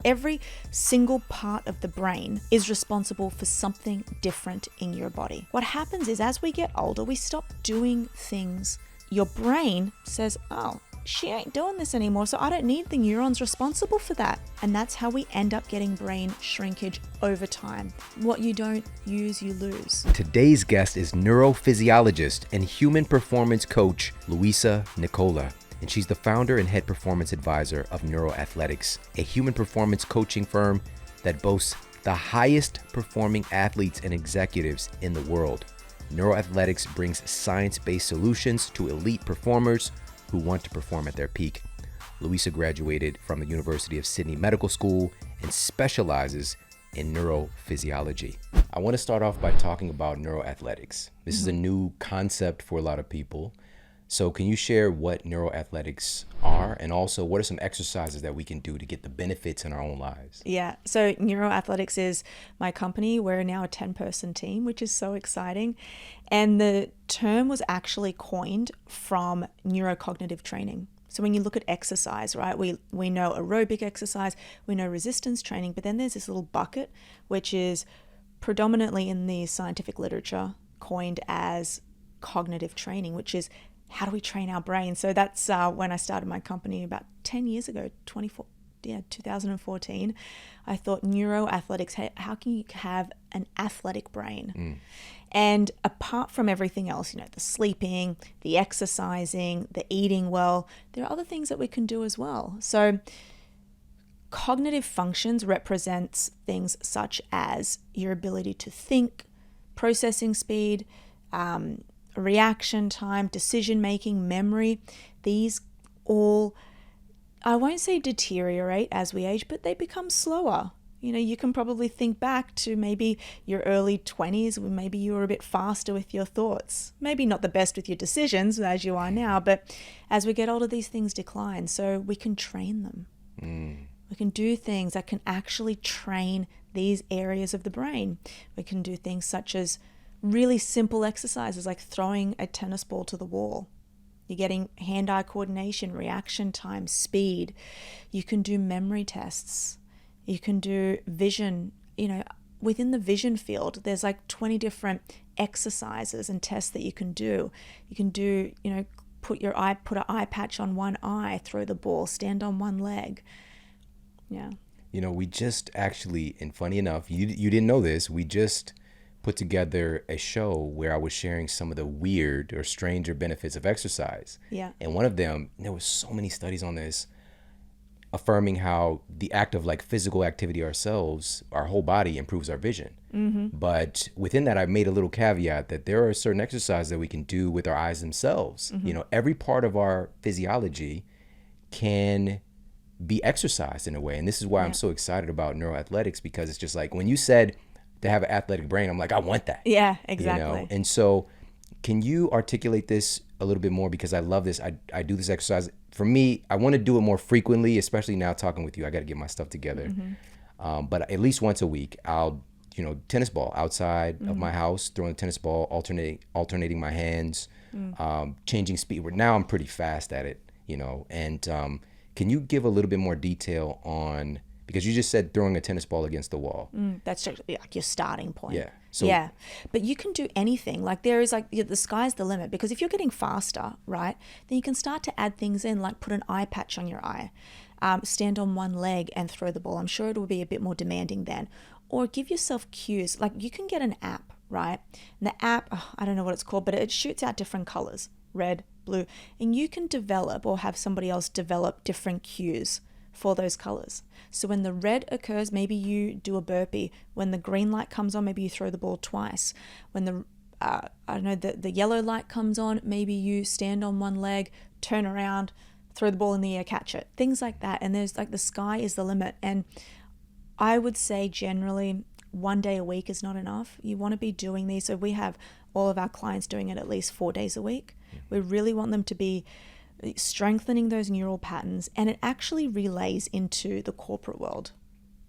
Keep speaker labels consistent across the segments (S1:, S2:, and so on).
S1: Every single part of the brain is responsible for something different in your body. What happens is as we get older, we stop doing things. Your brain says, oh, she ain't doing this anymore, so I don't need the neurons responsible for that. And that's how we end up getting brain shrinkage over time. What you don't use, you lose.
S2: Today's guest is neurophysiologist and human performance coach, Louisa Nicola. And she's the founder and head performance advisor of Neuro, a human performance coaching firm that boasts the highest performing athletes and executives in the world. Neuro brings science-based solutions to elite performers who want to perform at their peak. Louisa graduated from the University of Sydney Medical School and specializes in neurophysiology. I want to start off by talking about neuroathletics. This is a new concept for a lot of people. So can you share what neuroathletics are, and also what are some exercises that we can do to get the benefits in our own lives?
S1: Yeah, so Neuroathletics is my company. We're now a 10-person team, which is so exciting. And the term was actually coined from neurocognitive training. So when you look at exercise, right, we know aerobic exercise, we know resistance training, but then there's this little bucket, which is predominantly in the scientific literature coined as cognitive training, which is how do we train our brain? So that's when I started my company about 10 years ago, 2014. I thought neuroathletics, how can you have an athletic brain? And apart from everything else, you know, the sleeping, the exercising, the eating well, there are other things that we can do as well. So cognitive functions represents things such as your ability to think, processing speed, reaction time, decision-making, memory. These all, I won't say deteriorate as we age, but they become slower. You know, you can probably think back to maybe your early 20s when maybe you were a bit faster with your thoughts. Maybe not the best with your decisions as you are now, but as we get older, these things decline. So we can train them. We can do things that can actually train these areas of the brain. We can do things such as really simple exercises like throwing a tennis ball to the wall. You're getting hand-eye coordination, reaction time, speed. You can do memory tests. You can do vision. You know, within the vision field, there's like 20 different exercises and tests that you can do. You can do, you know, put an eye patch on one eye, throw the ball, stand on one leg. Yeah.
S2: You know, we just actually, and funny enough, you didn't know this, we just put together a show where I was sharing some of the weird or stranger benefits of exercise.
S1: Yeah.
S2: And one of them, there was so many studies on this, affirming how the act of like physical activity ourselves, our whole body improves our vision. But within that, I made a little caveat that there are certain exercises that we can do with our eyes themselves. You know, every part of our physiology can be exercised in a way. And this is why I'm so excited about neuroathletics, because it's just like when you said to have an athletic brain, I'm like, I want that.
S1: Yeah, exactly.
S2: You know? And so can you articulate this a little bit more? Because I love this. I do this exercise. For me, I want to do it more frequently, especially now talking with you. I got to get my stuff together. But at least once a week, I'll, you know, tennis ball outside of my house, throwing a tennis ball, alternating my hands, changing speed. Now I'm pretty fast at it, you know. And can you give a little bit more detail on, because you just said throwing a tennis ball against the wall.
S1: That's like your starting point.
S2: Yeah. So,
S1: yeah. But you can do anything. Like there is like, the sky's the limit, because if you're getting faster, right, then you can start to add things in, like put an eye patch on your eye, stand on one leg and throw the ball. I'm sure it will be a bit more demanding then. Or give yourself cues. Like you can get an app, right? And the app, I don't know what it's called, but it shoots out different colors, red, blue. And you can develop or have somebody else develop different cues for those colors. So when the red occurs, maybe you do a burpee. When the green light comes on, maybe you throw the ball twice. When the the yellow light comes on, maybe you stand on one leg, turn around, throw the ball in the air, catch it. Things like that. And there's like, the sky is the limit. And I would say generally 1 day a week is not enough. You want to be doing these. So we have all of our clients doing it at least 4 days a week. We really want them to be strengthening those neural patterns, and it actually relays into the corporate world.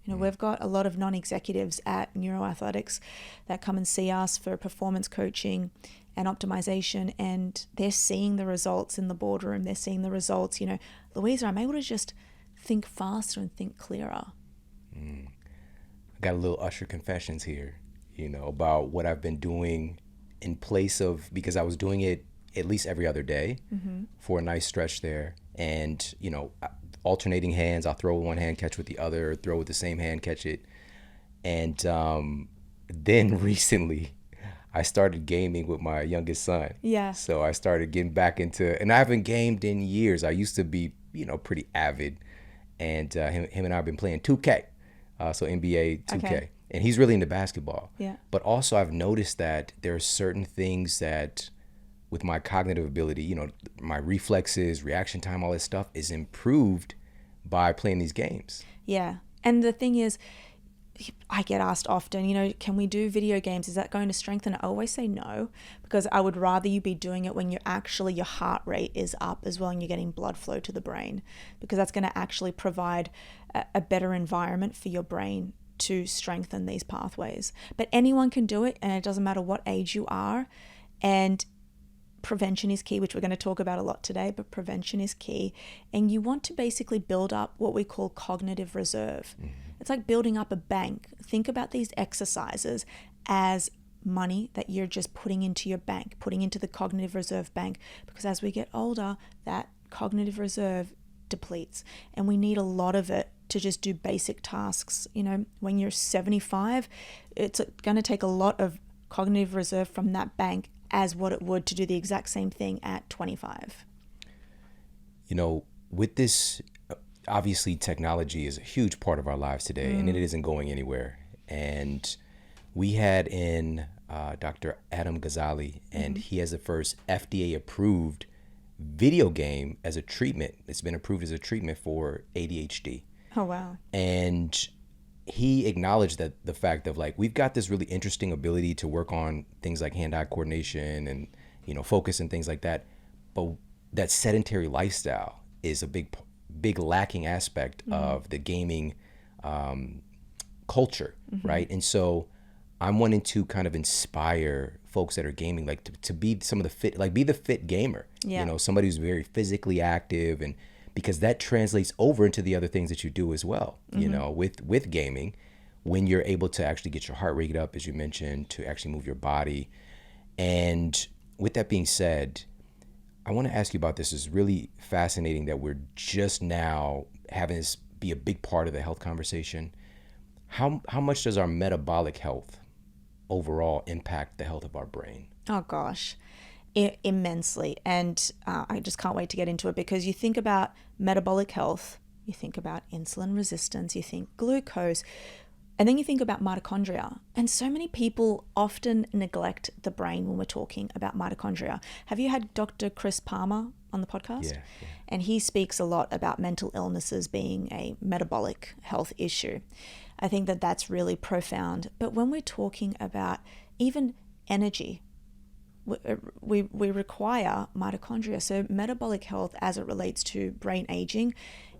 S1: You know, we've got a lot of non-executives at Neuroathletics that come and see us for performance coaching and optimization, and they're seeing the results in the boardroom. They're seeing the results, you know, Louisa, I'm able to just think faster and think clearer.
S2: got a little Usher confessions here, about what I've been doing in place of, because I was doing it at least every other day for a nice stretch there. And, alternating hands, I'll throw with one hand, catch with the other, throw with the same hand, catch it. And then recently I started gaming with my youngest son.
S1: Yeah.
S2: So I started getting back into, and I haven't gamed in years. I used to be, pretty avid. And him and I have been playing 2K, so NBA 2K.
S1: Okay.
S2: And he's really into basketball.
S1: Yeah.
S2: But also I've noticed that there are certain things that with my cognitive ability, my reflexes, reaction time, all this stuff is improved by playing these games.
S1: Yeah. And the thing is, I get asked often, can we do video games? Is that going to strengthen it? I always say no, because I would rather you be doing it when your heart rate is up as well and you're getting blood flow to the brain, because that's going to actually provide a better environment for your brain to strengthen these pathways. But anyone can do it, and it doesn't matter what age you are. And prevention is key, which we're going to talk about a lot today, but prevention is key. And you want to basically build up what we call cognitive reserve. It's like building up a bank. Think about these exercises as money that you're just putting into your bank, putting into the cognitive reserve bank, because as we get older, that cognitive reserve depletes, and we need a lot of it to just do basic tasks. When you're 75, it's going to take a lot of cognitive reserve from that bank as what it would to do the exact same thing at 25.
S2: With this, obviously technology is a huge part of our lives today, and it isn't going anywhere. And we had in Dr. Adam Ghazali, and he has the first FDA approved video game as a treatment. It's been approved as a treatment for ADHD.
S1: Oh, wow.
S2: And he acknowledged that the fact of we've got this really interesting ability to work on things like hand-eye coordination and, focus and things like that. But that sedentary lifestyle is a big lacking aspect of the gaming culture, right? And so I'm wanting to kind of inspire folks that are gaming, to be some of the fit, be the fit gamer, somebody who's very physically active, and because that translates over into the other things that you do as well, with gaming, when you're able to actually get your heart rate up, as you mentioned, to actually move your body. And with that being said, I want to ask you about this. It's really fascinating that we're just now having this be a big part of the health conversation. How much does our metabolic health overall impact the health of our brain?
S1: Oh, gosh. Immensely. And I just can't wait to get into it, because you think about metabolic health, you think about insulin resistance, you think glucose, and then you think about mitochondria. And so many people often neglect the brain when we're talking about mitochondria. Have you had Dr. Chris Palmer on the podcast?
S2: Yeah.
S1: And he speaks a lot about mental illnesses being a metabolic health issue. I think that that's really profound. But when we're talking about even energy, we require mitochondria. So metabolic health as it relates to brain aging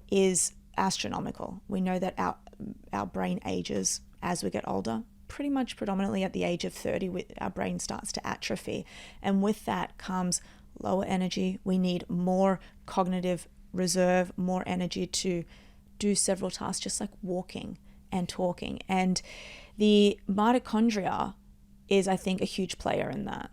S1: is astronomical. We know that our brain ages as we get older. Pretty much predominantly at the age of 30, our brain starts to atrophy. And with that comes lower energy. We need more cognitive reserve, more energy to do several tasks, just like walking and talking. And the mitochondria is, I think, a huge player in that.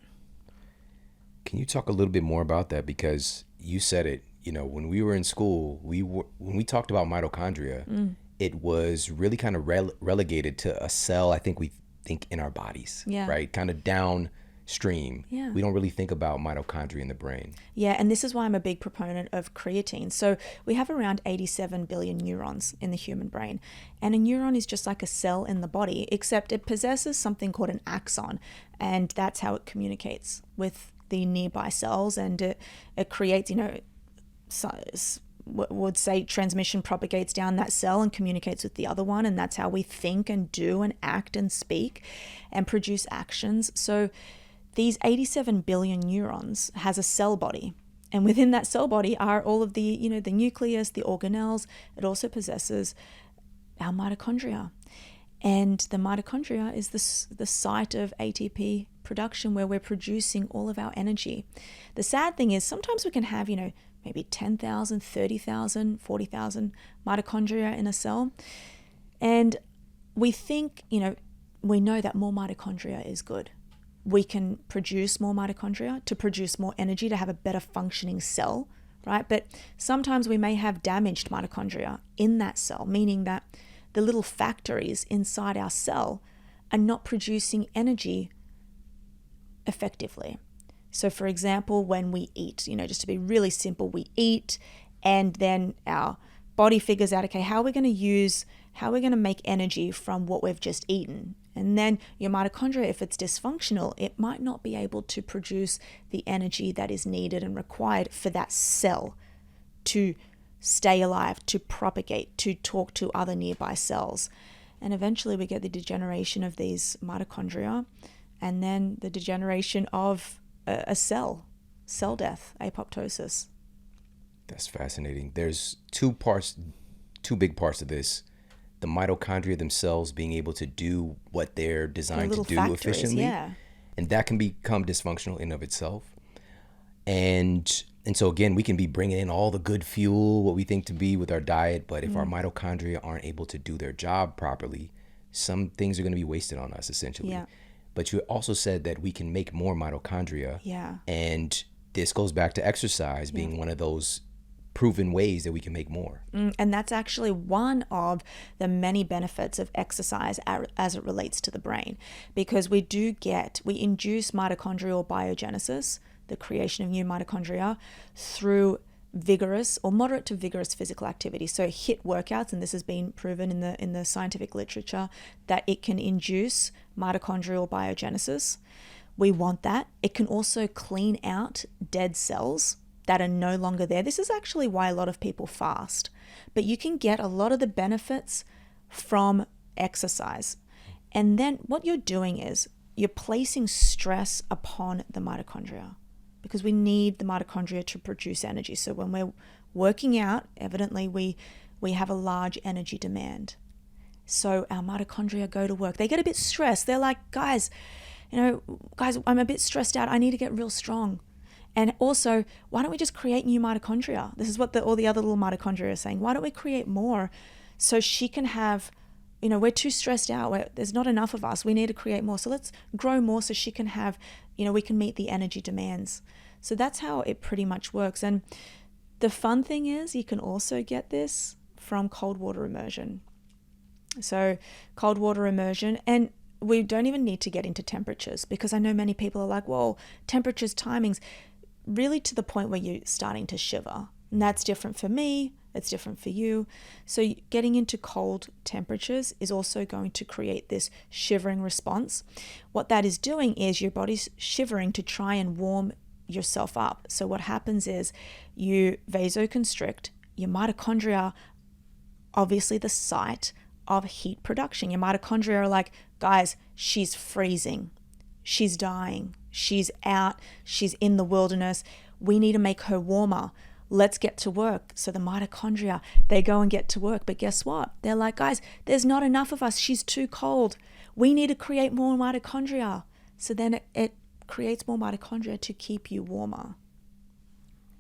S2: Can you talk a little bit more about that? Because you said it, when we were in school, when we talked about mitochondria, it was really kind of relegated to a cell, I think we think in our bodies, right? Kind of downstream.
S1: Yeah.
S2: We don't really think about mitochondria in the brain.
S1: Yeah, and this is why I'm a big proponent of creatine. So we have around 87 billion neurons in the human brain. And a neuron is just like a cell in the body, except it possesses something called an axon. And that's how it communicates with the nearby cells, and it creates, would say transmission propagates down that cell and communicates with the other one, and that's how we think and do and act and speak and produce actions. So these 87 billion neurons has a cell body, and within that cell body are all of the, the nucleus, the organelles. It also possesses our mitochondria. And the mitochondria is the site of ATP production, where we're producing all of our energy. The sad thing is sometimes we can have, maybe 10,000, 30,000, 40,000 mitochondria in a cell. And we think, we know that more mitochondria is good. We can produce more mitochondria to produce more energy, to have a better functioning cell, right? But sometimes we may have damaged mitochondria in that cell, meaning that the little factories inside our cell are not producing energy effectively. So for example, when we eat, just to be really simple, we eat and then our body figures out, okay, how are we going to make energy from what we've just eaten? And then your mitochondria, if it's dysfunctional, it might not be able to produce the energy that is needed and required for that cell to stay alive, to propagate, to talk to other nearby cells. And eventually we get the degeneration of these mitochondria, and then the degeneration of a cell death, apoptosis.
S2: That's fascinating. There's two big parts of this. The mitochondria themselves being able to do what they're designed to do efficiently.
S1: Yeah.
S2: And that can become dysfunctional in and of itself. And so again, we can be bringing in all the good fuel, what we think to be with our diet, but if our mitochondria aren't able to do their job properly, some things are going to be wasted on us, essentially.
S1: Yeah.
S2: But you also said that we can make more mitochondria.
S1: Yeah.
S2: And this goes back to exercise being one of those proven ways that we can make more.
S1: And that's actually one of the many benefits of exercise as it relates to the brain, because we induce mitochondrial biogenesis, the creation of new mitochondria, through vigorous or moderate to vigorous physical activity. So HIIT workouts, and this has been proven in the scientific literature, that it can induce mitochondrial biogenesis. We want that. It can also clean out dead cells that are no longer there. This is actually why a lot of people fast. But you can get a lot of the benefits from exercise. And then what you're doing is you're placing stress upon the mitochondria, because we need the mitochondria to produce energy. So when we're working out, evidently we have a large energy demand. So our mitochondria go to work. They get a bit stressed. They're like, guys, I'm a bit stressed out. I need to get real strong. And also, why don't we just create new mitochondria? This is what all the other little mitochondria are saying. Why don't we create more so she can have, we're too stressed out. There's not enough of us. We need to create more. So let's grow more so she can have, we can meet the energy demands. So that's how it pretty much works. And the fun thing is you can also get this from cold water immersion. So cold water immersion, and we don't even need to get into temperatures, because I know many people are like, well, temperatures, timings, really to the point where you're starting to shiver. And that's different for me. It's different for you. So getting into cold temperatures is also going to create this shivering response. What that is doing is your body's shivering to try and warm yourself up. So what happens is you vasoconstrict. Your mitochondria, obviously the site of heat production. Your mitochondria are like, guys, she's freezing. She's dying. She's out. She's in the wilderness. We need to make her warmer. Let's get to work. So the mitochondria, they go and get to work. But guess what? They're like, guys, there's not enough of us. She's too cold. We need to create more mitochondria. So then it creates more mitochondria to keep you warmer.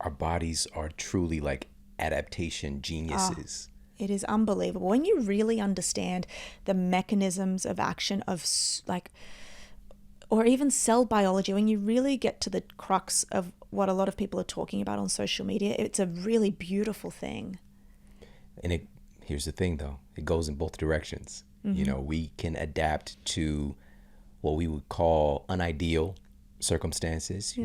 S2: Our bodies are truly like adaptation geniuses.
S1: It is unbelievable. When you really understand the mechanisms of action of or even cell biology, when you really get to the crux of what a lot of people are talking about on social media, it's a really beautiful thing.
S2: And here's the thing though, it goes in both directions. We can adapt to what we would call unideal circumstances.
S1: Yeah.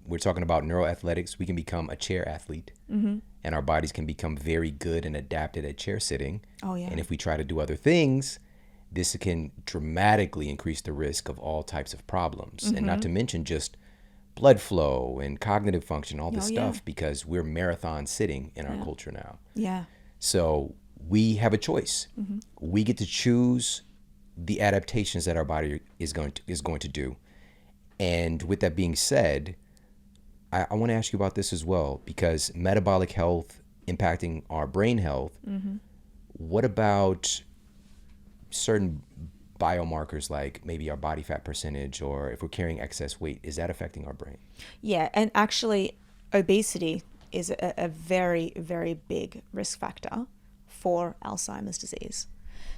S2: We're talking about neuroathletics, we can become a chair athlete. And our bodies can become very good and adapted at chair sitting.
S1: Oh, yeah.
S2: And if we try to do other things, this can dramatically increase the risk of all types of problems. And not to mention just blood flow and cognitive function, all this stuff, because we're marathon sitting in our culture now.
S1: Yeah.
S2: So we have a choice. We get to choose the adaptations that our body is going to do. And with that being said, I want to ask you about this as well, because metabolic health impacting our brain health. What about certain biomarkers, like maybe our body fat percentage, or if we're carrying excess weight, is that affecting our brain?
S1: Yeah, and actually obesity is a very, very big risk factor for Alzheimer's disease.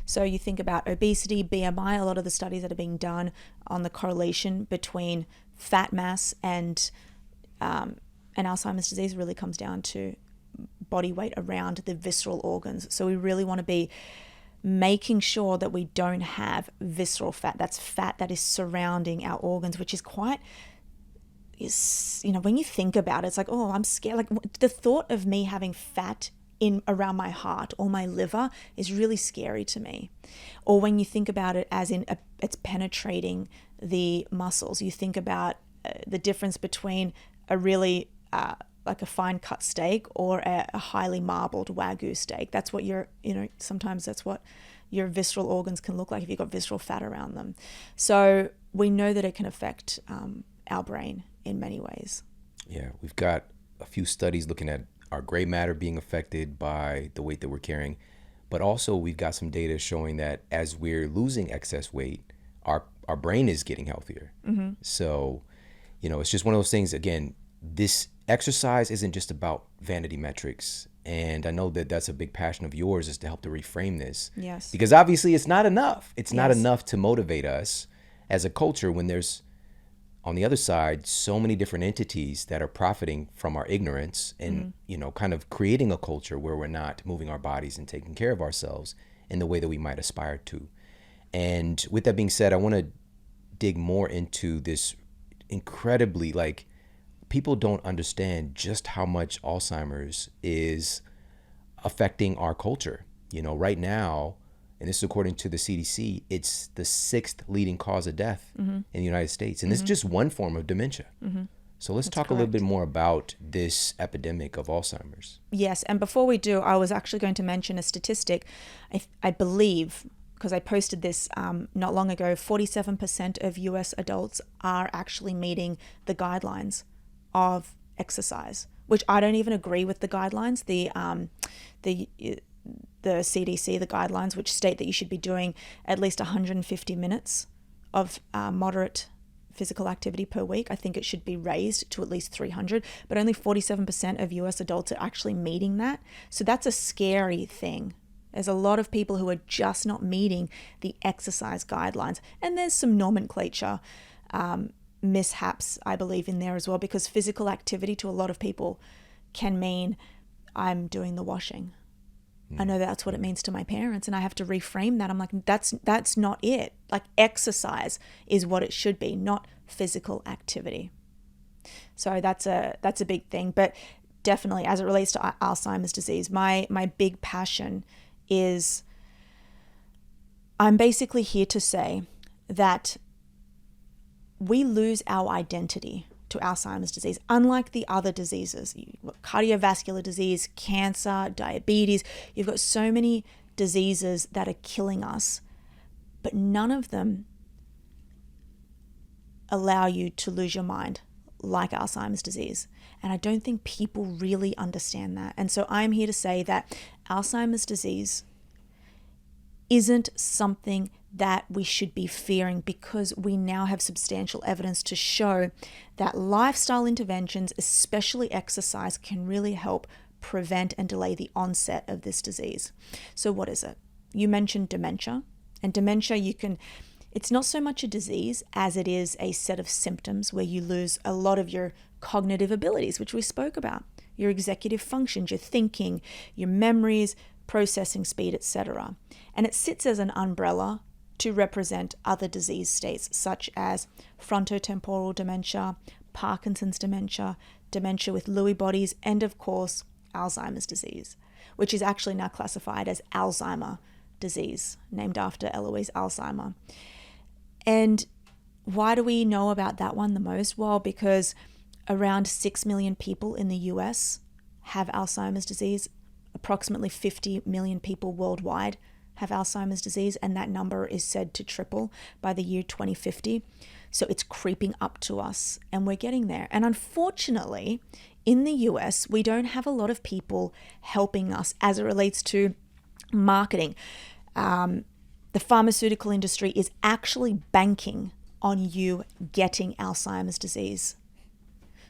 S1: So you think about obesity, BMI, a lot of the studies that are being done on the correlation between fat mass and Alzheimer's disease really comes down to body weight around the visceral organs. So we really want to be making sure that we don't have visceral fat. That's fat that is surrounding our organs, which is quite, when you think about it, it's like, oh, I'm scared. Like the thought of me having fat in around my heart or my liver is really scary to me. Or when you think about it as in it's penetrating the muscles, you think about the difference between a really like a fine cut steak or a highly marbled Wagyu steak. That's what sometimes that's what your visceral organs can look like if you've got visceral fat around them. So we know that it can affect our brain in many ways.
S2: Yeah, we've got a few studies looking at our gray matter being affected by the weight that we're carrying, but also we've got some data showing that as we're losing excess weight, our brain is getting healthier. Mm-hmm. So, it's just one of those things. Again, this exercise isn't just about vanity metrics. And I know that that's a big passion of yours, is to help to reframe this.
S1: Yes.
S2: Because obviously it's not enough. It's not enough to motivate us as a culture when there's, on the other side, so many different entities that are profiting from our ignorance and, kind of creating a culture where we're not moving our bodies and taking care of ourselves in the way that we might aspire to. And with that being said, I want to dig more into this incredibly, people don't understand just how much Alzheimer's is affecting our culture. Right now, and this is according to the CDC, it's the 6th leading cause of death in the United States. And this is just one form of dementia. Mm-hmm. So let's talk a little bit more about this epidemic of Alzheimer's.
S1: Yes, and before we do, I was actually going to mention a statistic. I believe, because I posted this not long ago, 47% of US adults are actually meeting the guidelines of exercise, which I don't even agree with the guidelines. The CDC, the guidelines, which state that you should be doing at least 150 minutes of moderate physical activity per week. I think it should be raised to at least 300, but only 47% of US adults are actually meeting that. So that's a scary thing. There's a lot of people who are just not meeting the exercise guidelines. And there's some nomenclature mishaps, I believe, in there as well, because physical activity to a lot of people can mean I'm doing the washing. I know that's what it means to my parents, and I have to reframe that. I'm like, that's not it. Like, exercise is what it should be, not physical activity. So that's a big thing. But definitely, as it relates to Alzheimer's disease, my big passion is, I'm basically here to say that we lose our identity to Alzheimer's disease. Unlike the other diseases, cardiovascular disease, cancer, diabetes, you've got so many diseases that are killing us, but none of them allow you to lose your mind like Alzheimer's disease. And I don't think people really understand that. And so I'm here to say that Alzheimer's disease isn't something that we should be fearing, because we now have substantial evidence to show that lifestyle interventions, especially exercise, can really help prevent and delay the onset of this disease. So what is it? You mentioned dementia, and dementia, it's not so much a disease as it is a set of symptoms where you lose a lot of your cognitive abilities, which we spoke about, your executive functions, your thinking, your memories, processing speed, etc. And it sits as an umbrella to represent other disease states such as frontotemporal dementia, Parkinson's dementia, dementia with Lewy bodies, and of course, Alzheimer's disease, which is actually now classified as Alzheimer disease, named after Eloise Alzheimer. And why do we know about that one the most? Well, because around 6 million people in the US have Alzheimer's disease. Approximately 50 million people worldwide have Alzheimer's disease, and that number is said to triple by the year 2050. So it's creeping up to us, and we're getting there. And unfortunately, in the US, we don't have a lot of people helping us as it relates to marketing. The pharmaceutical industry is actually banking on you getting Alzheimer's disease.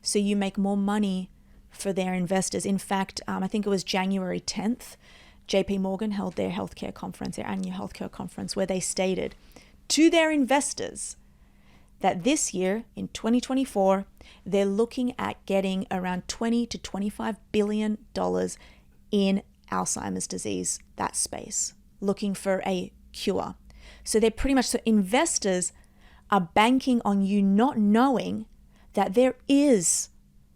S1: So you make more money for their investors. In fact, I think it was January 10th, JP Morgan held their healthcare conference, their annual healthcare conference, where they stated to their investors that this year, in 2024, they're looking at getting around $20 to $25 billion in Alzheimer's disease, that space, looking for a cure. So they're pretty much, so investors are banking on you not knowing that there is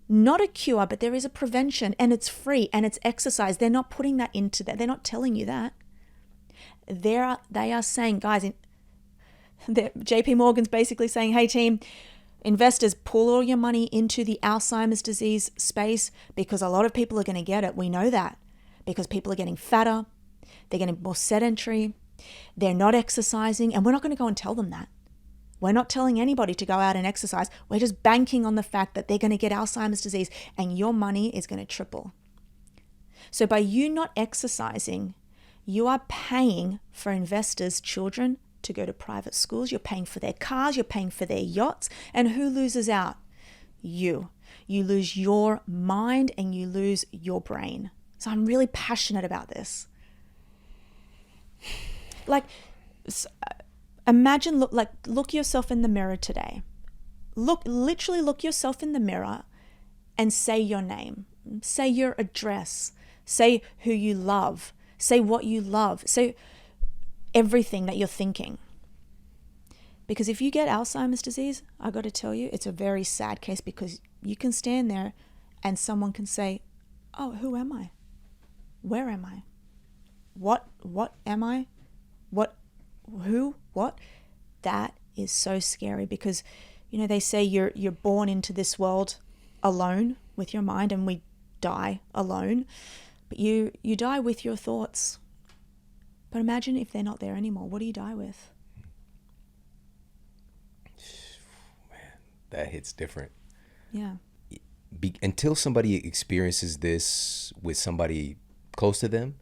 S1: not a cure, but there is a prevention, and it's free and it's exercise. They're not putting that into that. They're not telling you that. They are saying, guys, JP Morgan's basically saying, hey team, investors, pull all your money into the Alzheimer's disease space because a lot of people are going to get it. We know that because people are getting fatter, they're getting more sedentary, they're not exercising, and we're not going to go and tell them that. We're not telling anybody to go out and exercise. We're just banking on the fact that they're going to get Alzheimer's disease and your money is going to triple. So by you not exercising, you are paying for investors' children to go to private schools. You're paying for their cars. You're paying for their yachts. And who loses out? You. You lose your mind and you lose your brain. So I'm really passionate about this. Like, imagine, look yourself in the mirror today. Literally look yourself in the mirror and say your name. Say your address. Say who you love. Say what you love. Say everything that you're thinking. Because if you get Alzheimer's disease, I got to tell you, it's a very sad case, because you can stand there and someone can say, oh, who am I? Where am I? What am I? Who? What? That is so scary, because, you know, they say you're born into this world alone with your mind, and we die alone. But you die with your thoughts. But imagine if they're not there anymore. What do you die with?
S2: Man, that hits different.
S1: Yeah.
S2: Until somebody experiences this with somebody close to them,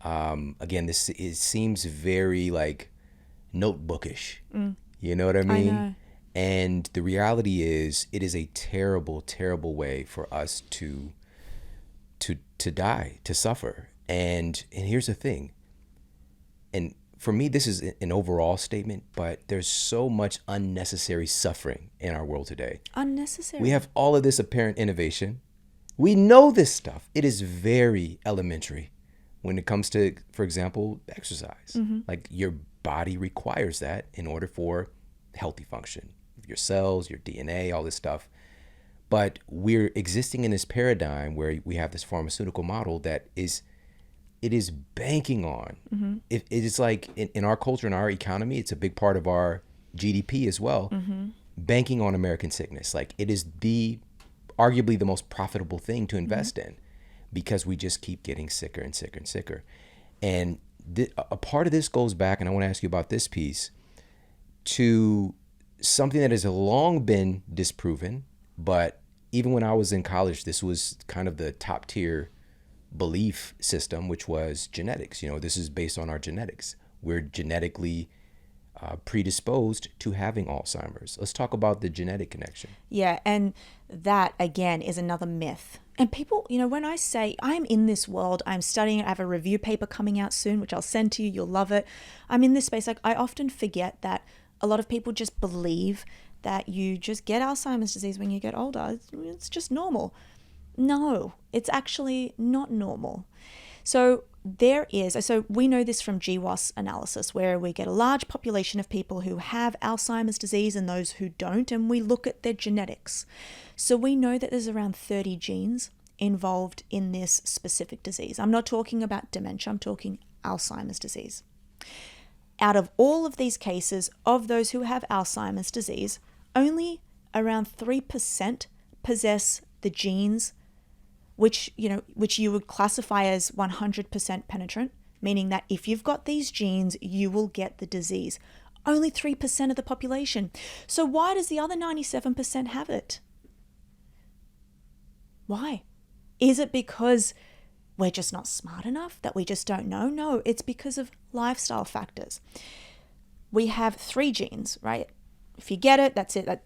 S2: again, it seems very like notebookish. You know what I mean?
S1: I know.
S2: And the reality is, it is a terrible, terrible way for us to die, to suffer. And here's the thing. And for me, this is an overall statement, but there's so much unnecessary suffering in our world today.
S1: Unnecessary.
S2: We have all of this apparent innovation. We know this stuff. It is very elementary when it comes to, for example, exercise. Like, your body requires that in order for healthy function. Your cells, your DNA, all this stuff. But we're existing in this paradigm where we have this pharmaceutical model that is banking on. It is like in our culture, in our economy, it's a big part of our GDP as well, banking on American sickness. Like, it is arguably the most profitable thing to invest in, because we just keep getting sicker and sicker and sicker. And a part of this goes back, and I want to ask you about this piece, to something that has long been disproven, but even when I was in college, this was kind of the top tier belief system, which was genetics. You know, this is based on our genetics. We're genetically predisposed to having Alzheimer's. Let's talk about the genetic connection.
S1: Yeah, and that, again, is another myth. And people, you know, when I say I'm in this world, I'm studying it, I have a review paper coming out soon, which I'll send to you, you'll love it. I'm in this space. Like, I often forget that a lot of people just believe that you just get Alzheimer's disease when you get older. It's just normal. No, it's actually not normal. So we know this from GWAS analysis, where we get a large population of people who have Alzheimer's disease and those who don't, and we look at their genetics. So we know that there's around 30 genes involved in this specific disease. I'm not talking about dementia, I'm talking Alzheimer's disease. Out of all of these cases, of those who have Alzheimer's disease, only around 3% possess the genes which you would classify as 100% penetrant, meaning that if you've got these genes, you will get the disease. Only 3% of the population. So why does the other 97% have it? Why? Is it because we're just not smart enough, that we just don't know? No, it's because of lifestyle factors. We have 3 genes, right? If you get it, that's it.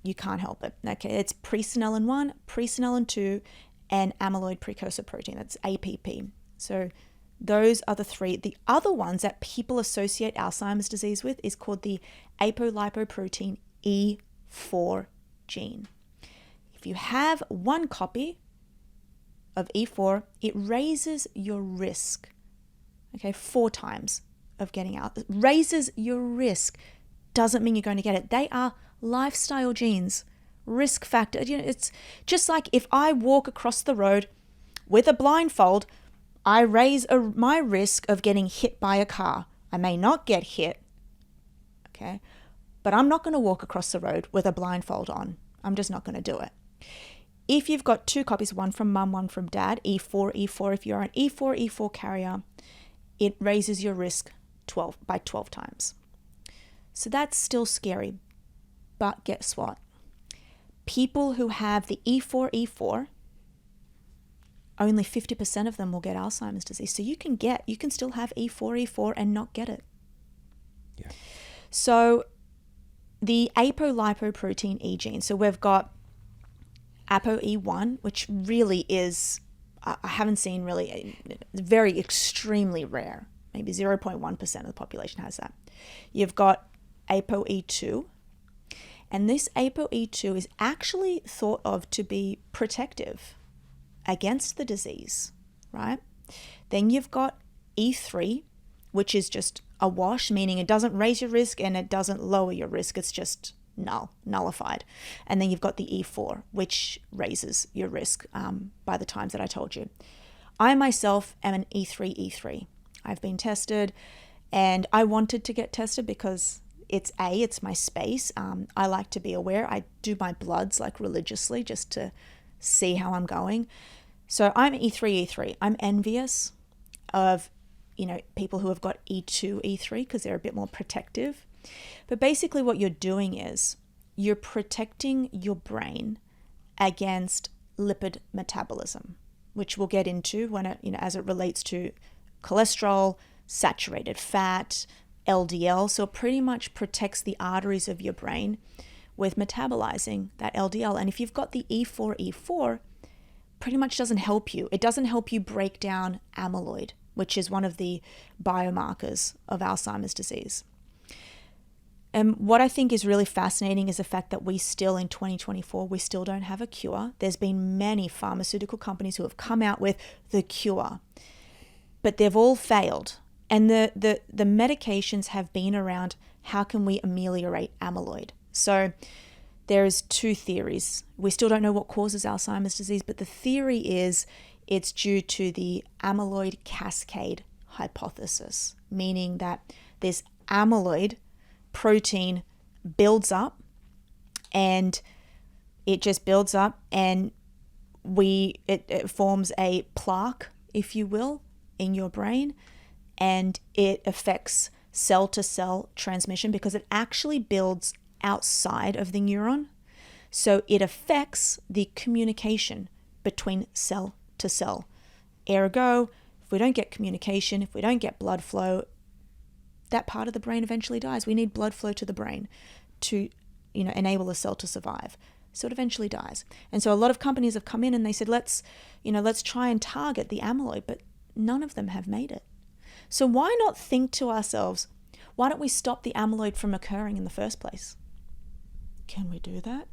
S1: You can't help it. Okay, it's presenilin 1, presenilin 2, and amyloid precursor protein. That's APP. So Those are the three. The other ones that people associate Alzheimer's disease with is called the apolipoprotein E4 gene. If you have one copy of E4, it raises your risk, 4 times of getting out. It raises your risk. Doesn't mean you're going to get it. They are lifestyle genes, risk factor. It's just like if I walk across the road with a blindfold, I raise my risk of getting hit by a car. I may not get hit, but I'm not going to walk across the road with a blindfold on. I'm just not going to do it. If you've got 2 copies, one from mum, one from dad, E4, if you're an E4 carrier, it raises your risk 12 times. So that's still scary. But guess what? People who have the E4, only 50% of them will get Alzheimer's disease. So you can still have E4 and not get it.
S2: Yeah.
S1: So the apolipoprotein E gene. So we've got ApoE1, which really is, I haven't seen really, very extremely rare. Maybe 0.1% of the population has that. You've got ApoE2. And this ApoE2 is actually thought of to be protective against the disease, right? Then you've got E3, which is just a wash, meaning it doesn't raise your risk and it doesn't lower your risk. It's just nullified. And then you've got the E4, which raises your risk by the times that I told you. I myself am an E3. I've been tested and I wanted to get tested because it's my space. I like to be aware. I do my bloods like religiously just to see how I'm going. So I'm E3. I'm envious of, people who have got E2, E3 because they're a bit more protective. But basically what you're doing is you're protecting your brain against lipid metabolism, which we'll get into when as it relates to cholesterol, saturated fat, LDL. So it pretty much protects the arteries of your brain with metabolizing that LDL. And if you've got the E4, pretty much doesn't help you. It doesn't help you break down amyloid, which is one of the biomarkers of Alzheimer's disease. And what I think is really fascinating is the fact that we still, in 2024, we still don't have a cure. There's been many pharmaceutical companies who have come out with the cure, but they've all failed. And the medications have been around how can we ameliorate amyloid. So there's 2 theories. We still don't know what causes Alzheimer's disease, but the theory is it's due to the amyloid cascade hypothesis, meaning that this amyloid protein builds up and it just builds up and it forms a plaque, if you will, in your brain, and it affects cell-to-cell transmission because it actually builds outside of the neuron. So it affects the communication between cell to cell. Ergo, if we don't get communication, if we don't get blood flow, that part of the brain eventually dies. We need blood flow to the brain to, enable the cell to survive. So it eventually dies. And so a lot of companies have come in and they said, let's try and target the amyloid, but none of them have made it. So why not think to ourselves, why don't we stop the amyloid from occurring in the first place? Can we do that?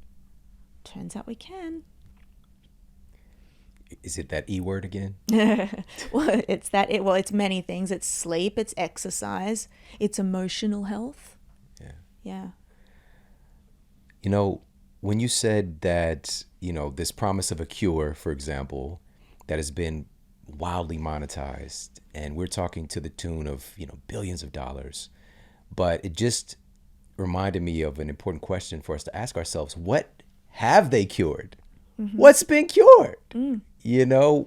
S1: Turns out we can.
S2: Is it that E word again?
S1: Well, it's many things. It's sleep, it's exercise, it's emotional health. Yeah.
S2: When you said that, this promise of a cure, for example, that has been wildly monetized, and we're talking to the tune of, billions of dollars, but it just reminded me of an important question for us to ask ourselves. What have they cured? Mm-hmm. What's been cured?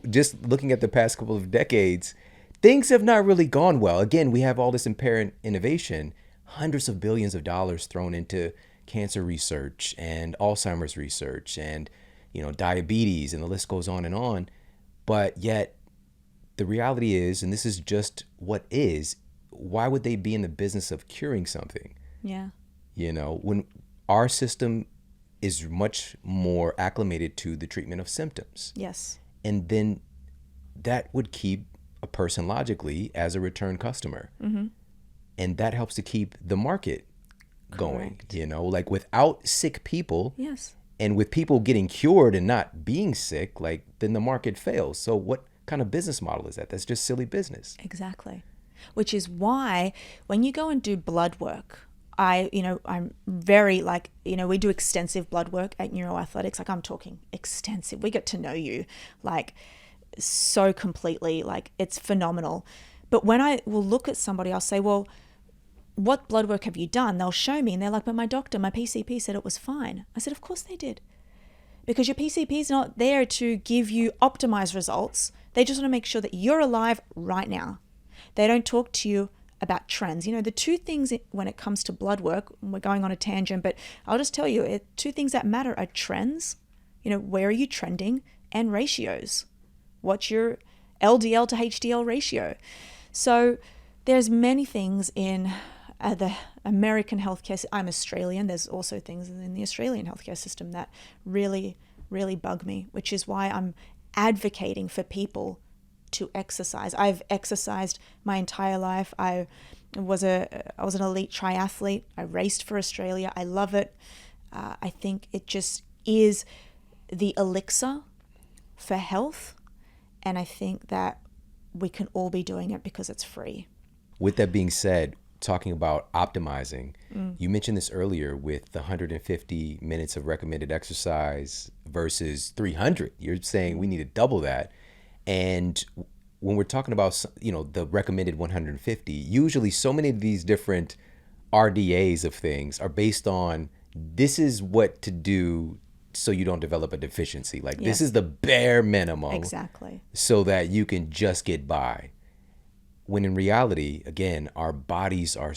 S2: Just looking at the past couple of decades, things have not really gone well. Again, we have all this apparent innovation, hundreds of billions of dollars thrown into cancer research and Alzheimer's research and, diabetes, and the list goes on. But yet the reality is, and this is just what is, why would they be in the business of curing something?
S1: Yeah.
S2: When our system is much more acclimated to the treatment of symptoms.
S1: Yes.
S2: And then that would keep a person logically as a return customer.
S1: Mm-hmm.
S2: And that helps to keep the market going,
S1: Correct.
S2: you know, like without sick people.
S1: Yes.
S2: And with people getting cured and not being sick, like then the market fails. So what kind of business model is that? That's just silly business.
S1: Exactly. Which is why when you go and do blood work, I'm very like, we do extensive blood work at Neuroathletics. Like I'm talking extensive. We get to know you like so completely, like it's phenomenal. But when I will look at somebody, I'll say, well, what blood work have you done? They'll show me and they're like, but my doctor, my PCP said it was fine. I said, of course they did. Because your PCP is not there to give you optimized results. They just want to make sure that you're alive right now. They don't talk to you about trends. The two things when it comes to blood work, we're going on a tangent, but I'll just tell you, two things that matter are trends. Where are you trending, and ratios. What's your LDL to HDL ratio? So there's many things in the American healthcare. I'm Australian. There's also things in the Australian healthcare system that really, really bug me, which is why I'm advocating for people to exercise. I've exercised my entire life. I was an elite triathlete. I raced for Australia. I love it. I think it just is the elixir for health. And I think that we can all be doing it because it's free.
S2: With that being said, talking about optimizing, you mentioned this earlier with the 150 minutes of recommended exercise versus 300. You're saying we need to double that. And when we're talking about, the recommended 150, usually so many of these different RDAs of things are based on this is what to do so you don't develop a deficiency. Like
S1: Yes.
S2: This is the bare minimum.
S1: Exactly.
S2: So that you can just get by. When in reality, again, our bodies are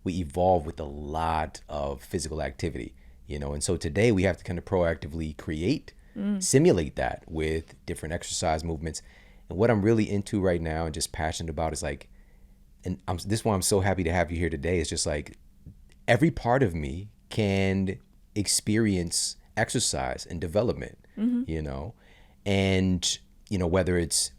S2: we evolve with a lot of physical activity, and so today we have to kind of proactively simulate that with different exercise movements. And what I'm really into right now and just passionate about is like, this is why I'm so happy to have you here today, is just like every part of me can experience exercise and development, and, whether it's,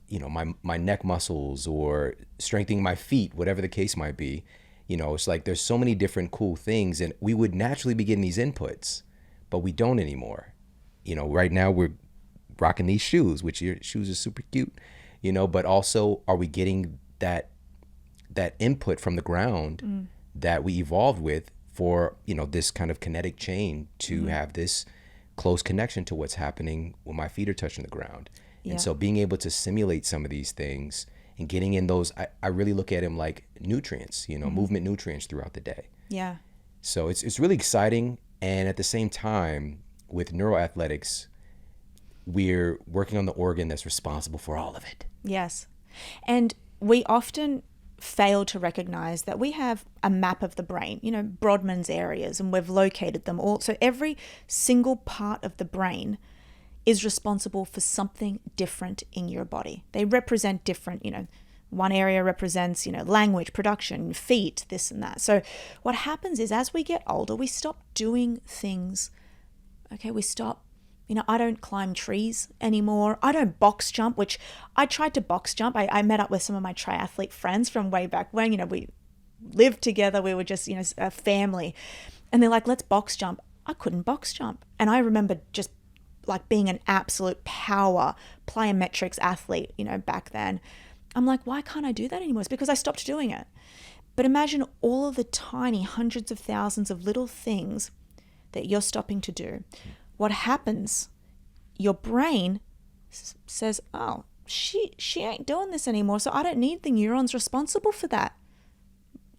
S2: my neck muscles or strengthening my feet, whatever the case might be, it's like there's so many different cool things, and we would naturally be getting these inputs, but we don't anymore. Right now we're rocking these shoes, which your shoes are super cute, but also are we getting that input from the ground that we evolved with for, this kind of kinetic chain to have this close connection to what's happening when my feet are touching the ground. Yeah. And so being able to simulate some of these things and getting in those, I really look at them like nutrients, movement nutrients throughout the day.
S1: Yeah.
S2: So it's really exciting. And at the same time, with neuroathletics, we're working on the organ that's responsible for all of it.
S1: Yes. And we often fail to recognize that we have a map of the brain, Brodmann's areas, and we've located them all. So every single part of the brain is responsible for something different in your body. They represent different, one area represents, language, production, feet, this and that. So what happens is as we get older, we stop doing things. Okay, we stop. I don't climb trees anymore. I don't box jump, which I tried to box jump. I met up with some of my triathlete friends from way back when, we lived together. We were just, a family. And they're like, let's box jump. I couldn't box jump. And I remember just like being an absolute power plyometrics athlete, back then. I'm like, why can't I do that anymore? It's because I stopped doing it. But imagine all of the tiny hundreds of thousands of little things that you're stopping to do. What happens? Your brain says, oh, she ain't doing this anymore, so I don't need the neurons responsible for that.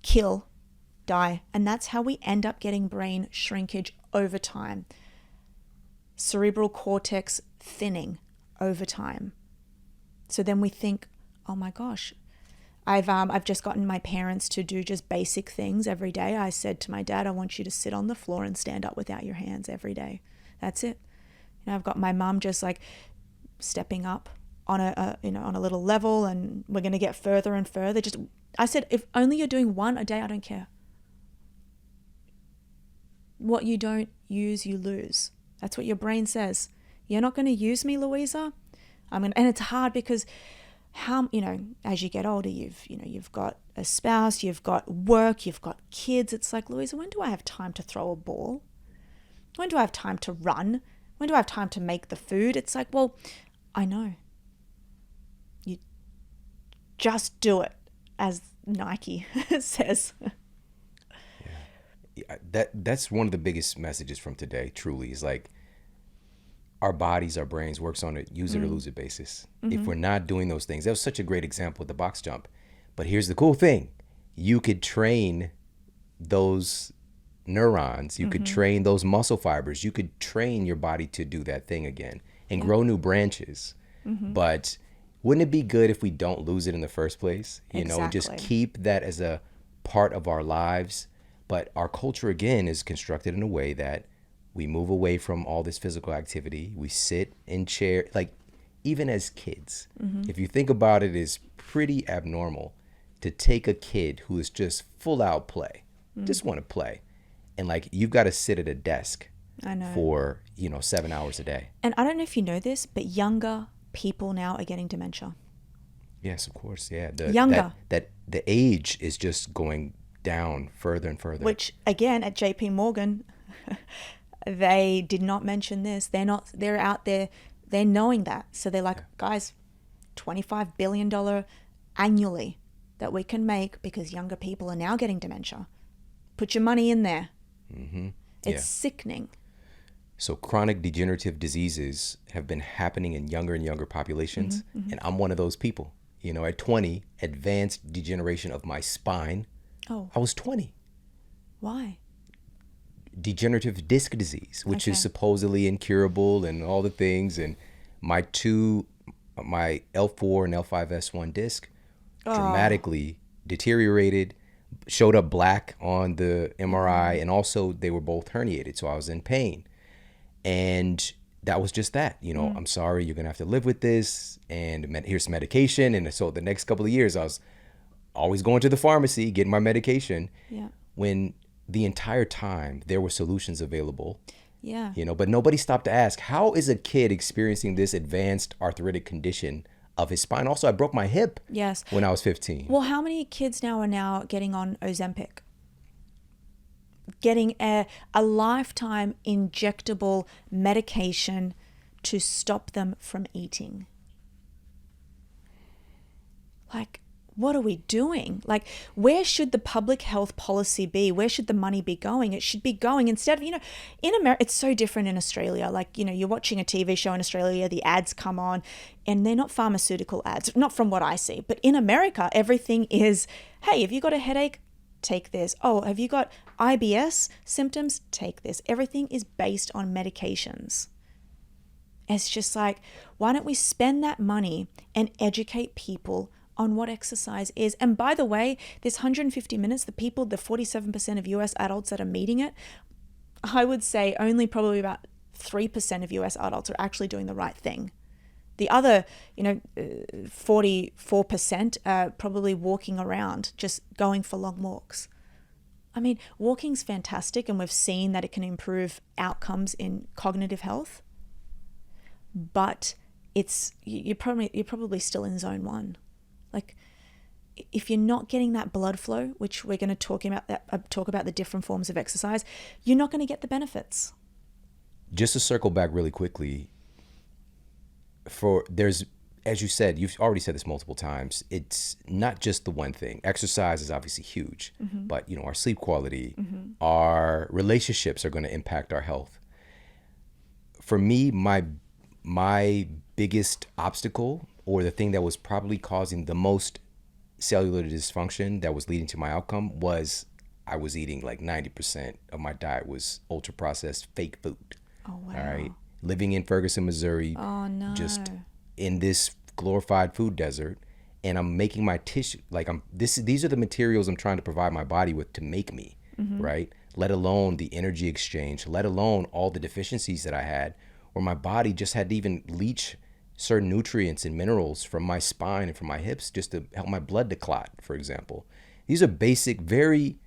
S1: Kill, die. And that's how we end up getting brain shrinkage over time. Cerebral cortex thinning over time. So then we think, oh my gosh, I've just gotten my parents to do just basic things every day. I said to my dad, I want you to sit on the floor and stand up without your hands every day. That's it. I've got my mom just like stepping up on on a little level, and we're going to get further and further. I said, if only you're doing one a day, I don't care. What you don't use, you lose. That's what your brain says. You're not going to use me, Louisa. And it's hard because how, as you get older, you've got a spouse, you've got work, you've got kids. It's like, Louisa, when do I have time to throw a ball? When do I have time to run? When do I have time to make the food? It's like, well, I know. You just do it, as Nike says.
S2: Yeah. That's one of the biggest messages from today, truly, is like our bodies, our brains works on a use it or lose it basis. If we're not doing those things, that was such a great example with the box jump. But here's the cool thing. You could train those neurons, you could train those muscle fibers, you could train your body to do that thing again and grow new branches. But wouldn't it be good if we don't lose it in the first place? Just keep that as a part of our lives. But our culture, again, is constructed in a way that we move away from all this physical activity. We sit in chair, like even as kids. If you think about it, it's pretty abnormal to take a kid who is just full out play, just want to play. And like, you've got to sit at a desk for, 7 hours a day.
S1: And I don't know if you know this, but younger people now are getting dementia.
S2: Yes, of course. Yeah.
S1: Younger.
S2: That the age is just going down further and further.
S1: Which, again, at JP Morgan, they did not mention this. They're out there, they're knowing that. So they're like, guys, $25 billion annually that we can make because younger people are now getting dementia. Put your money in there. It's sickening.
S2: So chronic degenerative diseases have been happening in younger and younger populations. And I'm one of those people. At 20, advanced degeneration of my spine.
S1: Oh.
S2: I was 20.
S1: Why?
S2: Degenerative disc disease, which is supposedly incurable and all the things. And my L4 and L5S1 disc dramatically deteriorated, showed up black on the MRI, and also they were both herniated. So I was in pain. And that was just that, I'm sorry, you're going to have to live with this, and here's some medication. And so the next couple of years, I was always going to the pharmacy, getting my medication.
S1: Yeah.
S2: When the entire time there were solutions available.
S1: Yeah.
S2: But nobody stopped to ask, how is a kid experiencing this advanced arthritic condition of his spine? Also, I broke my hip when I was 15.
S1: Well, how many kids are now getting on Ozempic? Getting a lifetime injectable medication to stop them from eating. Like, what are we doing? Like, where should the public health policy be? Where should the money be going? It should be going instead of, in America, it's so different in Australia. Like, you're watching a TV show in Australia, the ads come on, and they're not pharmaceutical ads, not from what I see. But in America, everything is, hey, have you got a headache? Take this. Oh, have you got IBS symptoms? Take this. Everything is based on medications. It's just like, why don't we spend that money and educate people on what exercise is? And by the way, this 150 minutes, the 47% of US adults that are meeting it, I would say only probably about 3% of US adults are actually doing the right thing. The other, 44% are probably walking around, just going for long walks. I mean, walking's fantastic, and we've seen that it can improve outcomes in cognitive health. But you're probably still in zone 1. Like, if you're not getting that blood flow, which we're going to talk about the different forms of exercise, you're not going to get the benefits.
S2: Just to circle back really quickly, as you said, you've already said this multiple times, it's not just the one thing. Exercise is obviously huge, but our sleep quality, our relationships are going to impact our health. For me, my biggest obstacle, or the thing that was probably causing the most cellular dysfunction that was leading to my outcome, was I was eating like 90% of my diet was ultra processed fake food.
S1: Oh, wow.
S2: All right. Living in Ferguson, Missouri, just in this glorified food desert, and I'm making my tissue, like these are the materials I'm trying to provide my body with to make me, right? Let alone the energy exchange, let alone all the deficiencies that I had, where my body just had to even leach certain nutrients and minerals from my spine and from my hips just to help my blood to clot, for example. These are basic, very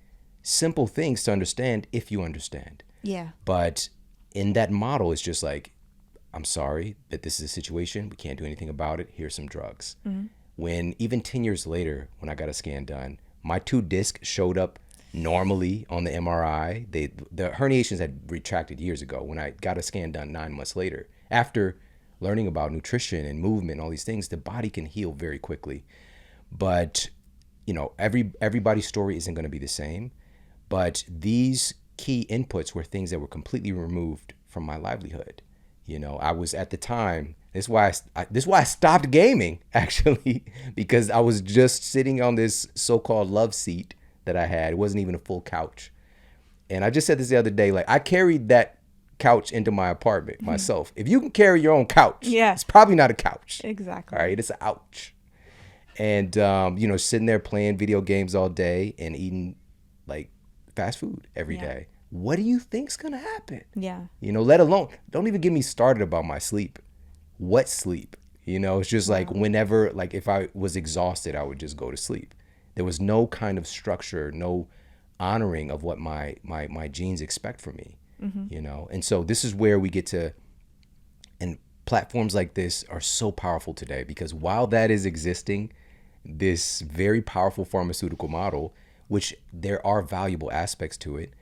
S2: simple things to understand if you understand.
S1: Yeah.
S2: But in that model, it's just like, I'm sorry that this is a situation. We can't do anything about it. Here's some drugs. when even 10 years later, when I got a scan done, my 2 discs showed up normally on the MRI. The herniations had retracted years ago when I got a scan done 9 months later. After learning about nutrition and movement and all these things, the body can heal very quickly. But, you know, everybody's story isn't going to be the same. But these key inputs were things that were completely removed from my livelihood. You know, I was at the time, this is why I stopped gaming, actually, because I was just sitting on this so-called love seat that I had. It wasn't even a full couch. And I just said this the other day, like, I carried that couch into my apartment myself. If you can carry your own couch, it's probably not a couch.
S1: Exactly.
S2: All right, it's an ouch. And, you know, sitting there playing video games all day and eating, like, fast food every day. What do you think's gonna happen?
S1: Yeah.
S2: You know, let alone, don't even get me started about my sleep. What sleep? You know, it's just like whenever, like if I was exhausted, I would just go to sleep. There was no kind of structure, no honoring of what my genes expect from me, you know? And so this is where we get to, and platforms like this are so powerful today, because while that is existing, this very powerful pharmaceutical model, which there are valuable aspects to it,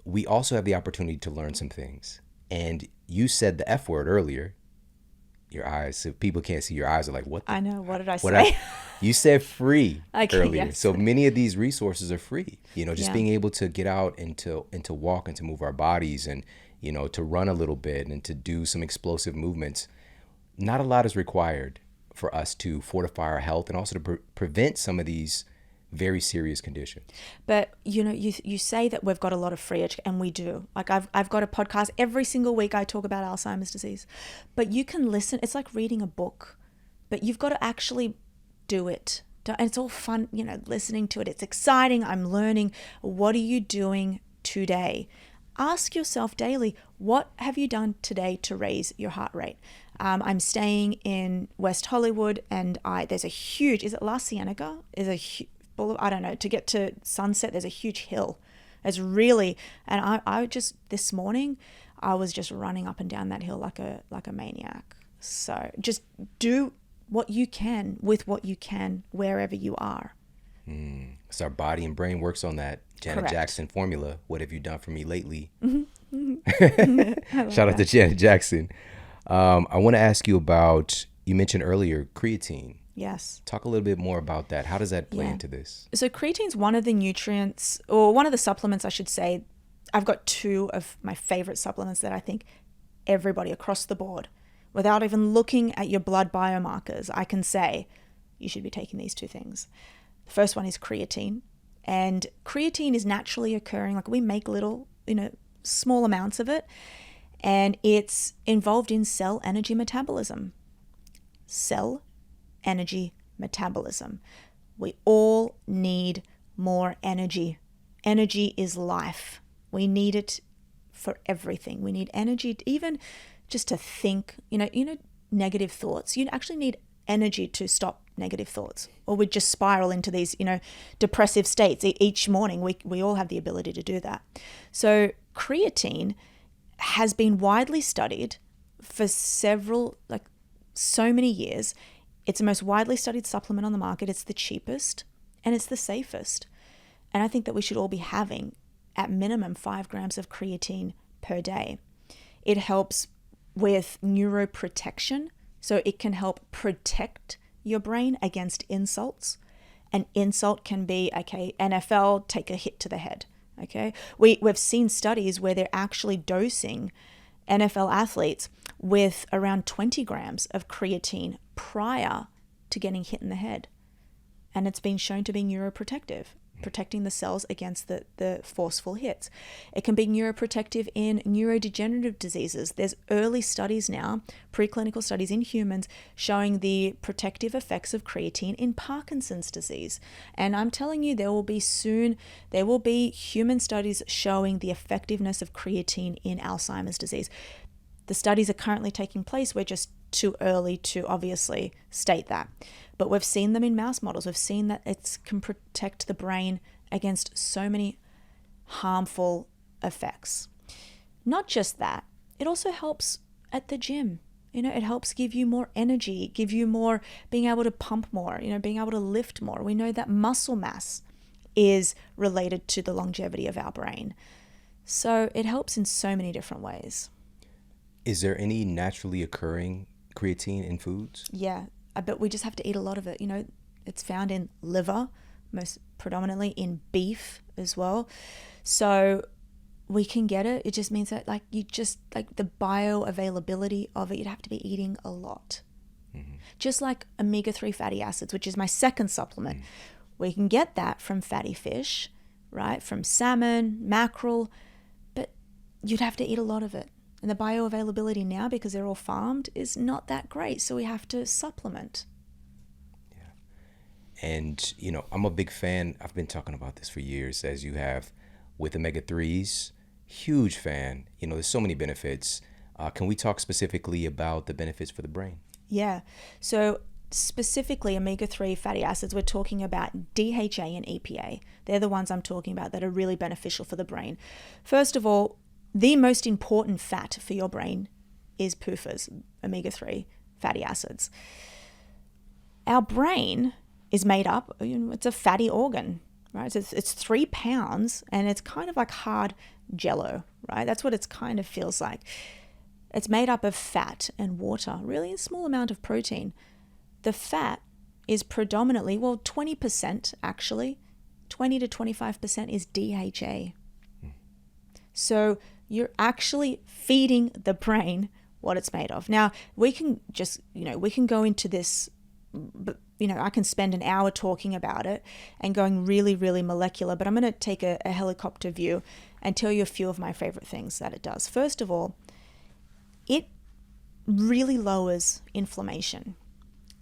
S2: we also have the opportunity to learn some things. And you said the F word earlier. Your eyes, if people can't see, your eyes are like, what?
S1: I know. What did I say?
S2: You said free earlier.
S1: Yes.
S2: So many of these resources are free. You know, just being able to get out and to walk and to move our bodies and, you know, to run a little bit and to do some explosive movements. Not a lot is required for us to fortify our health and also to prevent some of these very serious condition.
S1: But you know, you say that we've got a lot of free education, and we do. Like I've got a podcast every single week. I talk about Alzheimer's disease, but you can listen. It's like reading a book, but you've got to actually do it. And it's all fun, you know, listening to it. It's exciting. I'm learning. What are you doing today? Ask yourself daily, what have you done today to raise your heart rate? I'm staying in West Hollywood, and there's a huge, is it La Cienega? I don't know, to get to Sunset, there's a huge hill. It's really, and I just, this morning, I was just running up and down that hill like a maniac. So just do what you can with what you can wherever you are.
S2: So our body and brain works on that Janet
S1: Correct.
S2: Jackson formula. What have you done for me lately?
S1: Mm-hmm.
S2: Shout out to Janet Jackson. I want to ask you about, you mentioned earlier, creatine.
S1: Yes.
S2: Talk a little bit more about that. How does that play into this?
S1: So creatine's one of the nutrients, or one of the supplements, I should say. I've got 2 of my favorite supplements that I think everybody across the board, without even looking at your blood biomarkers, I can say you should be taking these 2 things. The first one is creatine. And creatine is naturally occurring, like we make little, you know, small amounts of it. And it's involved in cell energy metabolism. Cell energy metabolism. We all need more energy. Energy is life. We need it for everything. We need energy even just to think, you know, negative thoughts. You actually need energy to stop negative thoughts, or we just spiral into these, you know, depressive states. Each morning we all have the ability to do that. So creatine has been widely studied for so many years. It's the most widely studied supplement on the market. It's the cheapest and it's the safest. And I think that we should all be having at minimum 5 grams of creatine per day. It helps with neuroprotection. So it can help protect your brain against insults. An insult can be, okay, NFL, take a hit to the head. Okay, we've seen studies where they're actually dosing NFL athletes with around 20 grams of creatine prior to getting hit in the head. And it's been shown to be neuroprotective, protecting the cells against the forceful hits. It can be neuroprotective in neurodegenerative diseases. There's early studies now, preclinical studies in humans, showing the protective effects of creatine in Parkinson's disease. And I'm telling you, there will be human studies showing the effectiveness of creatine in Alzheimer's disease. The studies are currently taking place. We're just too early to obviously state that. But we've seen them in mouse models. We've seen that it can protect the brain against so many harmful effects. Not just that, it also helps at the gym. It helps give you more energy, give you more, being able to pump more, being able to lift more. We know that muscle mass is related to the longevity of our brain. So it helps in so many different ways.
S2: Is there any naturally occurring creatine in foods?
S1: Yeah, but we just have to eat a lot of it. It's found in liver, most predominantly in beef as well. So we can get it. It just means that the bioavailability of it, you'd have to be eating a lot. Mm-hmm. Just like omega-3 fatty acids, which is my second supplement. Mm-hmm. We can get that from fatty fish, right? From salmon, mackerel, but you'd have to eat a lot of it. And the bioavailability now, because they're all farmed, is not that great. So we have to supplement.
S2: Yeah. And, I'm a big fan. I've been talking about this for years, as you have, with omega-3s. Huge fan. There's so many benefits. Can we talk specifically about the benefits for the brain?
S1: Yeah. So specifically omega-3 fatty acids, we're talking about DHA and EPA. They're the ones I'm talking about that are really beneficial for the brain. First of all, the most important fat for your brain is PUFAs, omega-3 fatty acids. Our brain is made up, it's a fatty organ, right? So it's 3 pounds and it's kind of like hard jello, right? That's what it kind of feels like. It's made up of fat and water, really a small amount of protein. The fat is predominantly, 20% actually, 20 to 25% is DHA. So you're actually feeding the brain what it's made of. Now, we can just, we can go into this, but, I can spend an hour talking about it and going really, really molecular, but I'm going to take a helicopter view and tell you a few of my favorite things that it does. First of all, it really lowers inflammation.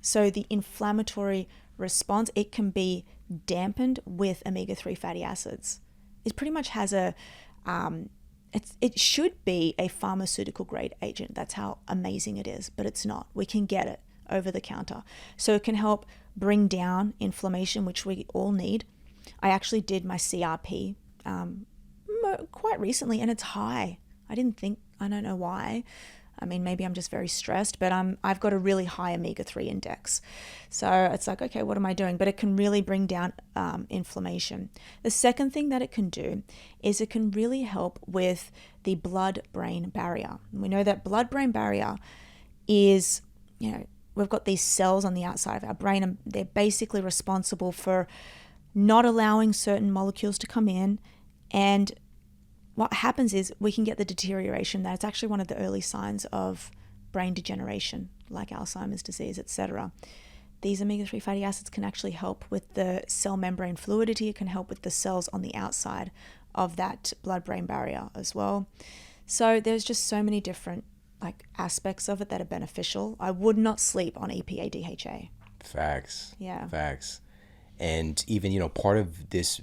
S1: So the inflammatory response, it can be dampened with omega-3 fatty acids. It pretty much has it should be a pharmaceutical grade agent. That's how amazing it is, but it's not. We can get it over the counter. So it can help bring down inflammation, which we all need. I actually did my CRP quite recently and it's high. I don't know why. I mean, maybe I'm just very stressed, but I've got a really high omega-3 index. So it's like, okay, what am I doing? But it can really bring down inflammation. The second thing that it can do is it can really help with the blood-brain barrier. We know that blood-brain barrier is, we've got these cells on the outside of our brain and they're basically responsible for not allowing certain molecules to come in. And what happens is we can get the deterioration. That's actually one of the early signs of brain degeneration, like Alzheimer's disease, etc. These omega-3 fatty acids can actually help with the cell membrane fluidity. It can help with the cells on the outside of that blood-brain barrier as well. So there's just so many different aspects of it that are beneficial. I would not sleep on EPA DHA.
S2: Facts.
S1: Yeah.
S2: Facts. And even, part of this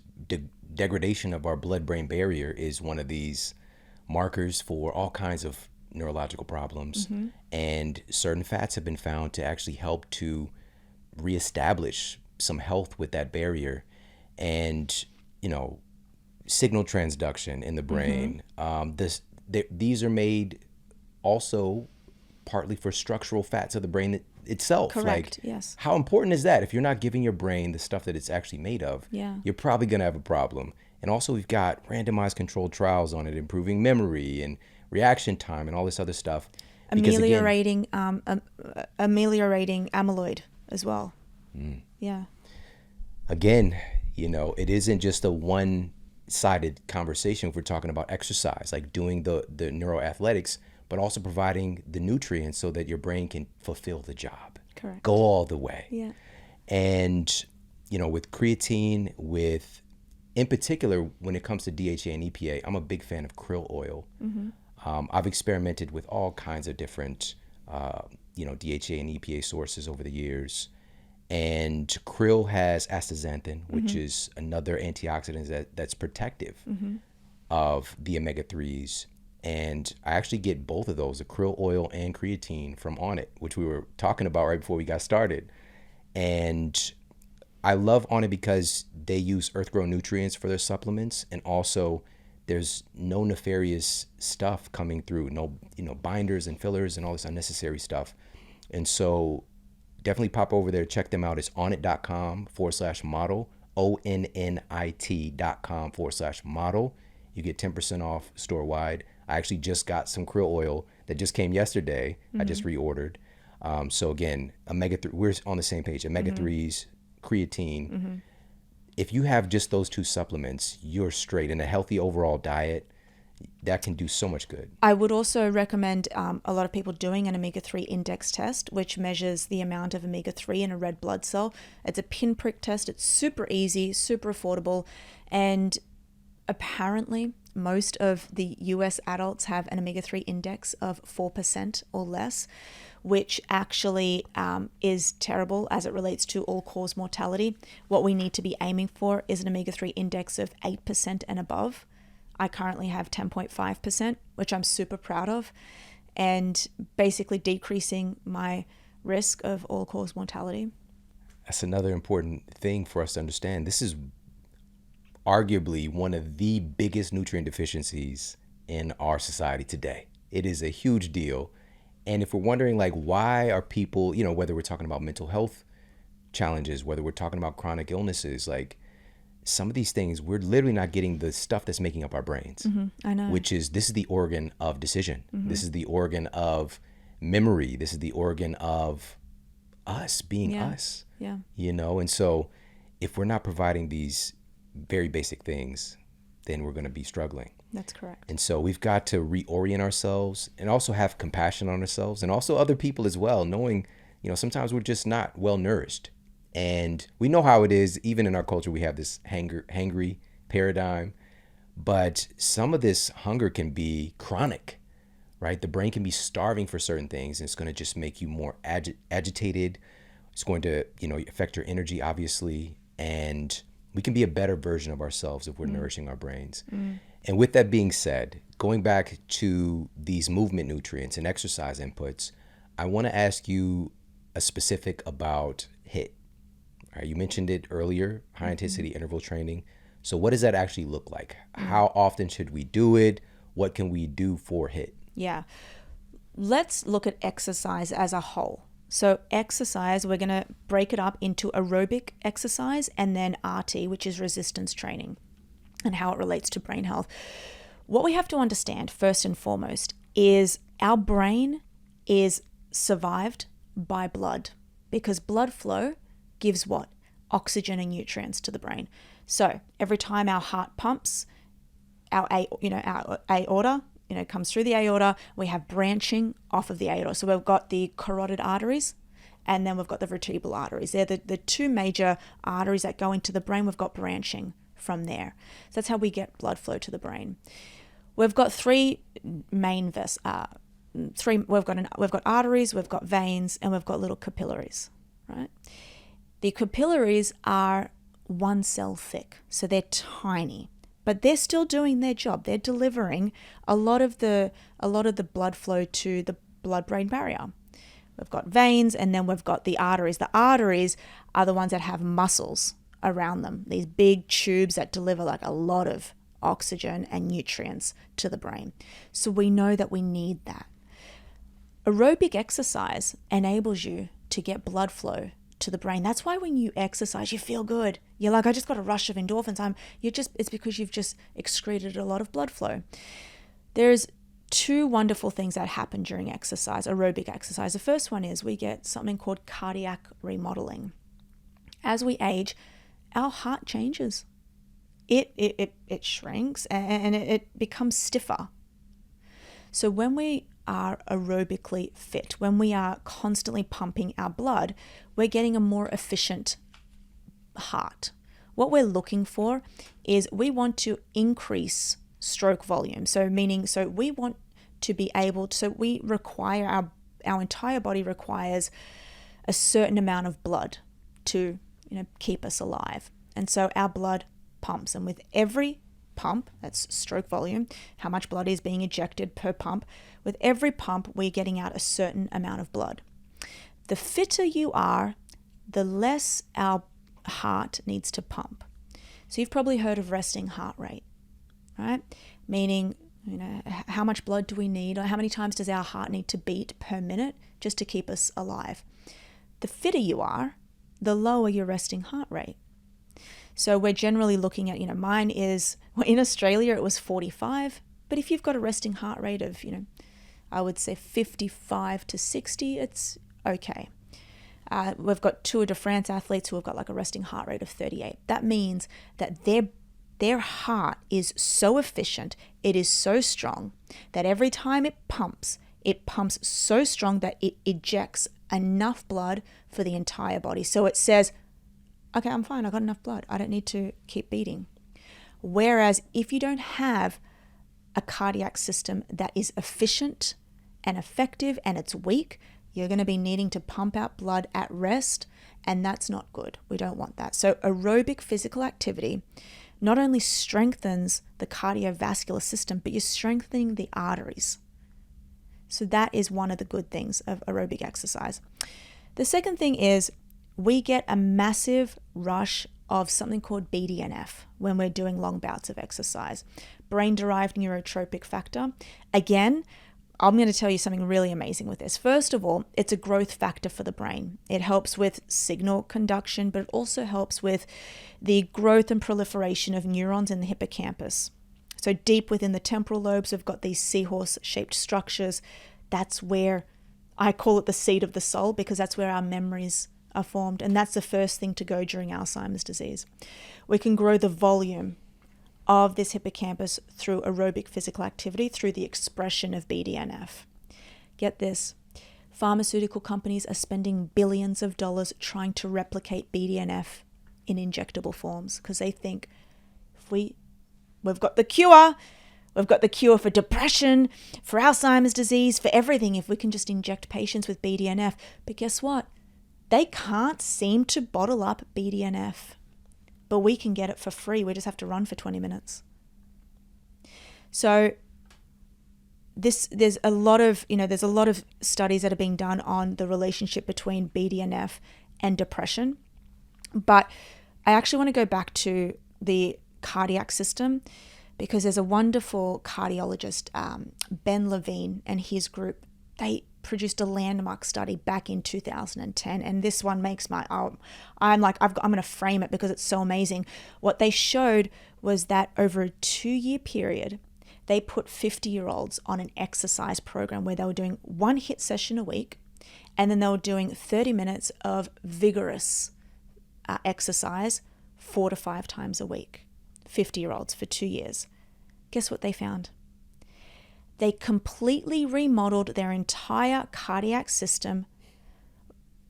S2: degradation of our blood-brain barrier is one of these markers for all kinds of neurological problems. Mm-hmm. And certain fats have been found to actually help to reestablish some health with that barrier. And, signal transduction in the brain. Mm-hmm. These are made also partly for structural fats of the brain itself.
S1: Correct. Yes.
S2: How important is that? If you're not giving your brain the stuff that it's actually made of, you're probably going to have a problem. And also we've got randomized controlled trials on it, improving memory and reaction time and all this other stuff.
S1: Ameliorating amyloid as well. Yeah.
S2: Again, it isn't just a one-sided conversation if we're talking about exercise, like doing the neuroathletics, but also providing the nutrients so that your brain can fulfill the job.
S1: Correct.
S2: Go all the way.
S1: Yeah.
S2: And, with creatine, in particular, when it comes to DHA and EPA, I'm a big fan of krill oil. Mm-hmm. I've experimented with all kinds of different, DHA and EPA sources over the years. And krill has astaxanthin, which mm-hmm. is another antioxidant that's protective mm-hmm. of the omega-3s. And I actually get both of those, the krill oil and creatine, from Onnit, which we were talking about right before we got started. And I love Onnit because they use earth-grown nutrients for their supplements. And also there's no nefarious stuff coming through, no, binders and fillers and all this unnecessary stuff. And so definitely pop over there, check them out. It's onnit.com/model, onnit.com/model. You get 10% off store wide. I actually just got some krill oil that just came yesterday. I just reordered. So again, omega-3, we're on the same page, omega-3s, creatine. If you have just those two supplements, you're straight. And a healthy overall diet, that can do so much good.
S1: I would also recommend a lot of people doing an omega-3 index test, which measures the amount of omega-3 in a red blood cell. It's a pinprick test. It's super easy, super affordable. And apparently, most of the US adults have an omega-3 index of 4% or less, which actually is terrible as it relates to all-cause mortality. What we need to be aiming for is an omega-3 index of 8% and above. I currently have 10.5%, which I'm super proud of, and basically decreasing my risk of all-cause mortality.
S2: That's another important thing for us to understand. This is arguably one of the biggest nutrient deficiencies in our society today. It is a huge deal. And if we're wondering, like, why are people, whether we're talking about mental health challenges, whether we're talking about chronic illnesses, like some of these things, we're literally not getting the stuff that's making up our brains.
S1: I know.
S2: This is the organ of decision. This is the organ of memory. This is the organ of us being us.
S1: Yeah.
S2: And so if we're not providing these very basic things, then we're going to be struggling.
S1: That's correct.
S2: And so we've got to reorient ourselves and also have compassion on ourselves and also other people as well, knowing, sometimes we're just not well nourished. And we know how it is. Even in our culture, we have this hangry paradigm. But some of this hunger can be chronic, right? The brain can be starving for certain things, and it's going to just make you more agitated. It's going to, affect your energy, obviously. And we can be a better version of ourselves if we're nourishing our brains. And with that being said, going back to these movement nutrients and exercise inputs, I want to ask you a specific about HIIT. All right, you mentioned it earlier, high intensity interval training. So what does that actually look like? How often should we do it? What can we do for HIIT?
S1: Yeah. Let's look at exercise as a whole. So exercise, we're going to break it up into aerobic exercise and then RT, which is resistance training, and how it relates to brain health. What we have to understand first and foremost is our brain is survived by blood, because blood flow gives what? Oxygen and nutrients to the brain. So every time our heart pumps, our aorta, comes through the aorta, we have branching off of the aorta. So we've got the carotid arteries, and then we've got the vertebral arteries. They're the two major arteries that go into the brain. We've got branching from there. So that's how we get blood flow to the brain. We've got three main we've got arteries, we've got veins, and we've got little capillaries, right? The capillaries are 1 cell thick, so they're tiny, but they're still doing their job. They're delivering a lot of the blood flow to the blood-brain barrier. We've got veins, and then we've got the arteries. The arteries are the ones that have muscles around them, these big tubes that deliver like a lot of oxygen and nutrients to the brain. So we know that we need that. Aerobic exercise enables you to get blood flow to the brain. That's why when you exercise, you feel good. You're like, I just got a rush of endorphins. It's because you've just excreted a lot of blood flow. There's two wonderful things that happen during exercise, aerobic exercise. The first one is we get something called cardiac remodeling. As we age, our heart changes. It shrinks and it becomes stiffer. So when we are aerobically fit, when we are constantly pumping our blood, we're getting a more efficient heart. What we're looking for is we want to increase stroke volume. So we want to be able to, so we require, our entire body requires a certain amount of blood to, keep us alive. And so our blood pumps, and with every pump, that's stroke volume, how much blood is being ejected per pump. With every pump, we're getting out a certain amount of blood. The fitter you are, the less our heart needs to pump. So you've probably heard of resting heart rate. right? Meaning, how much blood do we need, or how many times does our heart need to beat per minute just to keep us alive? The fitter you are, the lower your resting heart rate. So we're generally looking at, mine is, in Australia it was 45, but if you've got a resting heart rate of, I would say 55 to 60, it's okay. We've got Tour de France athletes who have got like a resting heart rate of 38. That means that their heart is so efficient, it is so strong, that every time it pumps so strong that it ejects enough blood for the entire body. So it says, okay, I'm fine, I got enough blood, I don't need to keep beating. Whereas if you don't have a cardiac system that is efficient and effective and it's weak, you're going to be needing to pump out blood at rest, and that's not good. We don't want that. So aerobic physical activity not only strengthens the cardiovascular system, but you're strengthening the arteries. So that is one of the good things of aerobic exercise. The second thing is we get a massive rush of something called BDNF when we're doing long bouts of exercise, brain-derived neurotrophic factor. Again, I'm going to tell you something really amazing with this. First of all, it's a growth factor for the brain. It helps with signal conduction, but it also helps with the growth and proliferation of neurons in the hippocampus. So deep within the temporal lobes, we've got these seahorse-shaped structures. That's where I call it the seat of the soul, because that's where our memories are formed. And that's the first thing to go during Alzheimer's disease. We can grow the volume of this hippocampus through aerobic physical activity, through the expression of BDNF. Get this, pharmaceutical companies are spending billions of dollars trying to replicate BDNF in injectable forms, because they think if we've got the cure, for depression, for Alzheimer's disease, for everything, if we can just inject patients with BDNF. But guess what? They can't seem to bottle up BDNF. But we can get it for free. We just have to run for 20 minutes. So there's a lot of studies that are being done on the relationship between BDNF and depression. But I actually want to go back to the cardiac system, because there's a wonderful cardiologist, Ben Levine, and his group. They produced a landmark study back in 2010, and this one makes I'm going to frame it because it's so amazing. What they showed was that over a 2-year period, they put 50-year-olds on an exercise program where they were doing one HIIT session a week, and then they were doing 30 minutes of vigorous exercise 4 to 5 times a week. 50-year-olds for 2 years. Guess what they found? They completely remodeled their entire cardiac system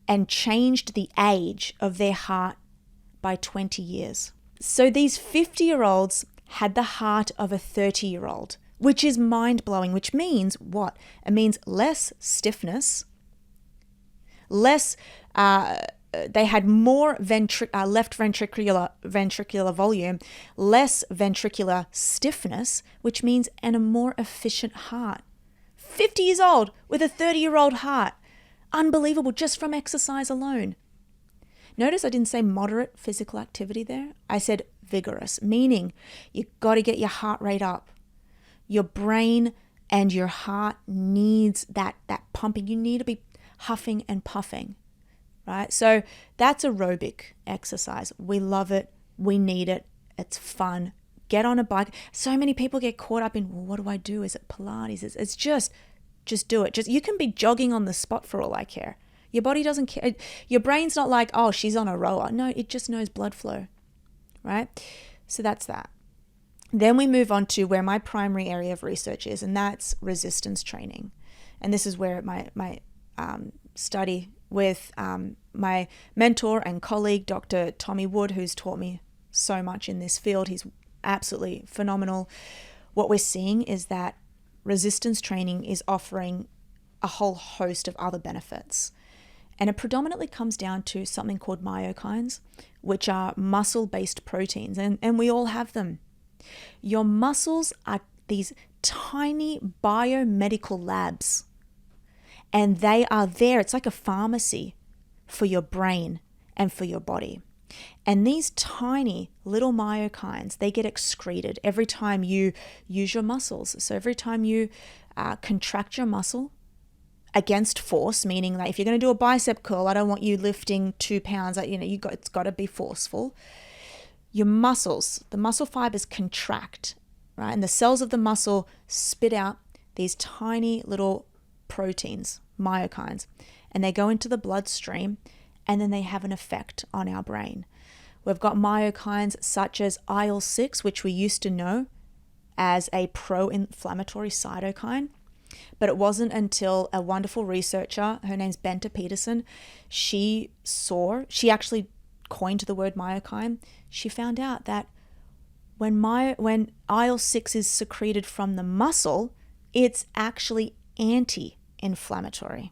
S1: and changed the age of their heart by 20 years. So these 50-year-olds had the heart of a 30-year-old, which is mind-blowing, which means what? It means less stiffness, less, they had more left ventricular volume, less ventricular stiffness, which means and a more efficient heart. 50 years old with a 30-year-old heart. Unbelievable, just from exercise alone. Notice I didn't say moderate physical activity there. I said vigorous, meaning you got to get your heart rate up. Your brain and your heart needs that pumping. You need to be huffing and puffing. Right? So that's aerobic exercise. We love it. We need it. It's fun. Get on a bike. So many people get caught up in, well, what do I do? Is it Pilates? It's just do it. You can be jogging on the spot for all I care. Your body doesn't care. Your brain's not like, oh, she's on a rower. No, it just knows blood flow. Right? So that's that. Then we move on to where my primary area of research is, and that's resistance training. And this is where my study with my mentor and colleague, Dr. Tommy Wood, who's taught me so much in this field. He's absolutely phenomenal. What we're seeing is that resistance training is offering a whole host of other benefits. And it predominantly comes down to something called myokines, which are muscle-based proteins, and we all have them. Your muscles are these tiny biomedical labs. And they are there. It's like a pharmacy for your brain and for your body. And these tiny little myokines, they get excreted every time you use your muscles. So every time you contract your muscle against force, meaning that if you're going to do a bicep curl, I don't want you lifting 2 pounds. It's got to be forceful. Your muscles, the muscle fibers contract, right? And the cells of the muscle spit out these tiny little proteins, myokines, and they go into the bloodstream, and then they have an effect on our brain. We've got myokines such as IL-6, which we used to know as a pro-inflammatory cytokine. But it wasn't until a wonderful researcher, her name's Bente Peterson, she actually coined the word myokine. She found out that when IL-6 is secreted from the muscle, it's actually anti-inflammatory.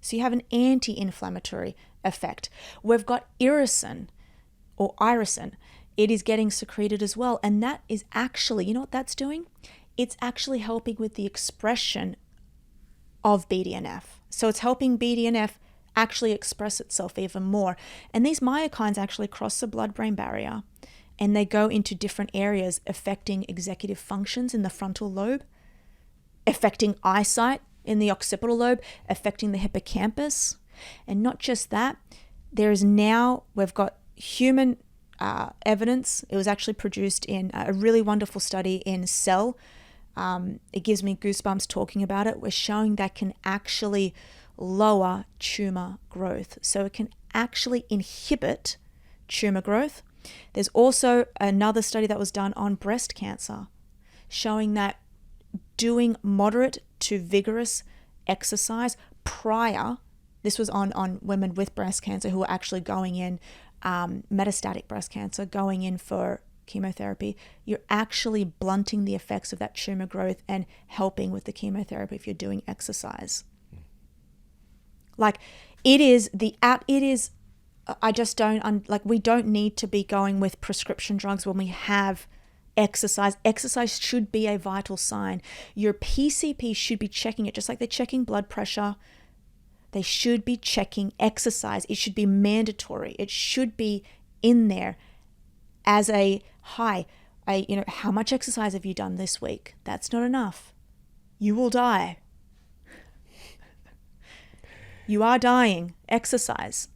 S1: So you have an anti-inflammatory effect. We've got irisin. It is getting secreted as well. And that is actually, you know what that's doing? It's actually helping with the expression of BDNF. So it's helping BDNF actually express itself even more. And these myokines actually cross the blood-brain barrier, and they go into different areas affecting executive functions in the frontal lobe, affecting eyesight in the occipital lobe, affecting the hippocampus. And not just that, we've got human evidence. It was actually produced in a really wonderful study in Cell. It gives me goosebumps talking about it. We're showing that can actually lower tumor growth. So it can actually inhibit tumor growth. There's also another study that was done on breast cancer, showing that doing moderate to vigorous exercise prior, this was on women with breast cancer who were actually going in, metastatic breast cancer, going in for chemotherapy, you're actually blunting the effects of that tumor growth and helping with the chemotherapy if you're doing exercise. Like we don't need to be going with prescription drugs when we have exercise. Exercise should be a vital sign. Your PCP should be checking it, just like they're checking blood pressure. They should be checking exercise. It should be mandatory. It should be in there as how much exercise have you done this week? That's not enough. You will die. You are dying. Exercise.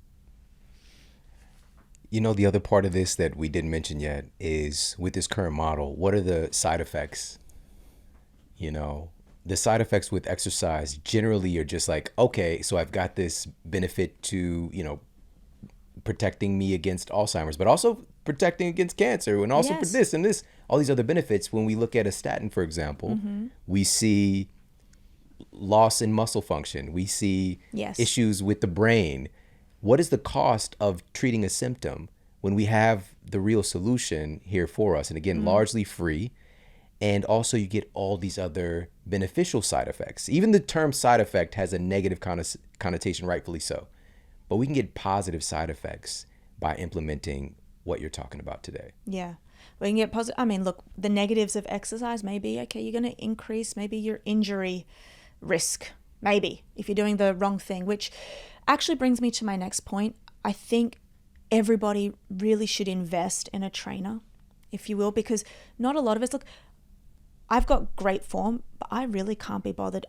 S2: You know, the other part of this that we didn't mention yet is with this current model, what are the side effects? You know, the side effects with exercise, generally you're just like, okay, so I've got this benefit to, protecting me against Alzheimer's, but also protecting against cancer, and also for this and this, all these other benefits. When we look at a statin, for example, we see loss in muscle function. We see issues with the brain. What is the cost of treating a symptom when we have the real solution here for us? And again, largely free. And also you get all these other beneficial side effects. Even the term side effect has a negative connotation, rightfully so. But we can get positive side effects by implementing what you're talking about today.
S1: Yeah. We can get positive. I mean, look, the negatives of exercise may be, okay, you're going to increase maybe your injury risk, maybe, if you're doing the wrong thing, which actually brings me to my next point. I think everybody really should invest in a trainer, if you will, because not a lot of us, look, I've got great form, but I really can't be bothered.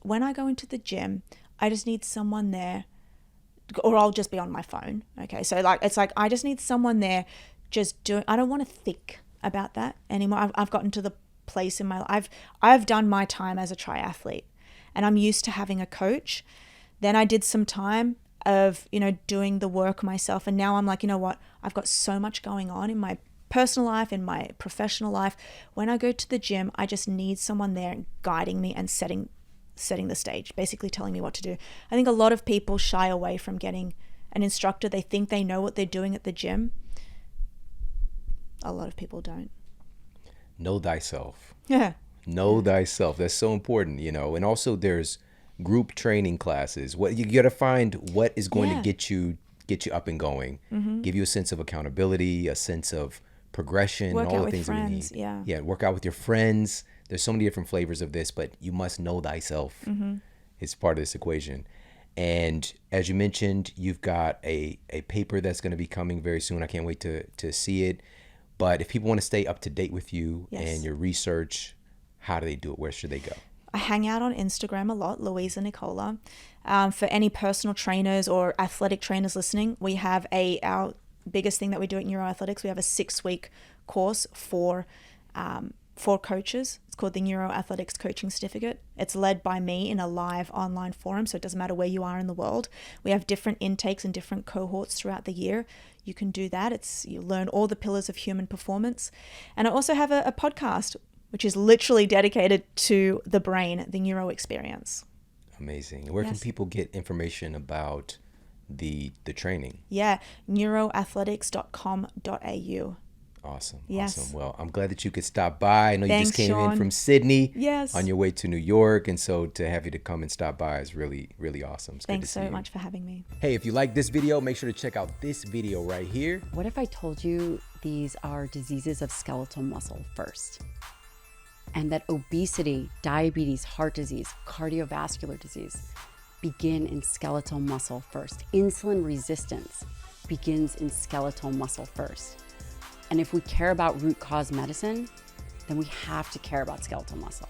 S1: When I go into the gym, I just need someone there, or I'll just be on my phone. Okay. So I just need someone there I don't want to think about that anymore. I've gotten to the place in my life. I've done my time as a triathlete, and I'm used to having a coach. Then I did some time of, doing the work myself. And now I'm like, you know what? I've got so much going on in my personal life, in my professional life. When I go to the gym, I just need someone there guiding me and setting the stage, basically telling me what to do. I think a lot of people shy away from getting an instructor. They think they know what they're doing at the gym. A lot of people don't.
S2: Know thyself.
S1: Yeah.
S2: Know thyself. That's so important, And also there's group training classes. What you got to find what is going to get you up and going, give you a sense of accountability, a sense of progression,
S1: work
S2: all
S1: out
S2: the
S1: with
S2: things
S1: friends,
S2: that we need. Yeah, work out with your friends. There's so many different flavors of this, but you must know thyself. It's part of this equation. And as you mentioned, you've got a paper that's going to be coming very soon. I can't wait to see it. But if people want to stay up to date with you and your research, how do they do it? Where should they go?
S1: I hang out on Instagram a lot, Louisa Nicola. For any personal trainers or athletic trainers listening, we have our biggest thing that we do at Neuro Athletics. We have a 6-week course for coaches. It's called the Neuro Athletics Coaching Certificate. It's led by me in a live online forum, so it doesn't matter where you are in the world. We have different intakes and different cohorts throughout the year. You can do that. You learn all the pillars of human performance. And I also have a podcast, which is literally dedicated to the brain, the neuro experience.
S2: Amazing. Where can people get information about the training?
S1: Yeah, neuroathletics.com.au.
S2: Awesome.
S1: Yes.
S2: Awesome. Well, I'm glad that you could stop by. I know
S1: Thanks,
S2: you just came
S1: Shawn.
S2: in from Sydney
S1: Yes.
S2: on your way to New York. And so to have you to come and stop by is really, really awesome. It's
S1: Thanks
S2: good to see
S1: so
S2: you.
S1: much for having me.
S2: Hey, if you like this video, make sure to check out this video right here.
S3: What if I told you these are diseases of skeletal muscle first? And that obesity, diabetes, heart disease, cardiovascular disease begin in skeletal muscle first. Insulin resistance begins in skeletal muscle first. And if we care about root cause medicine, then we have to care about skeletal muscle.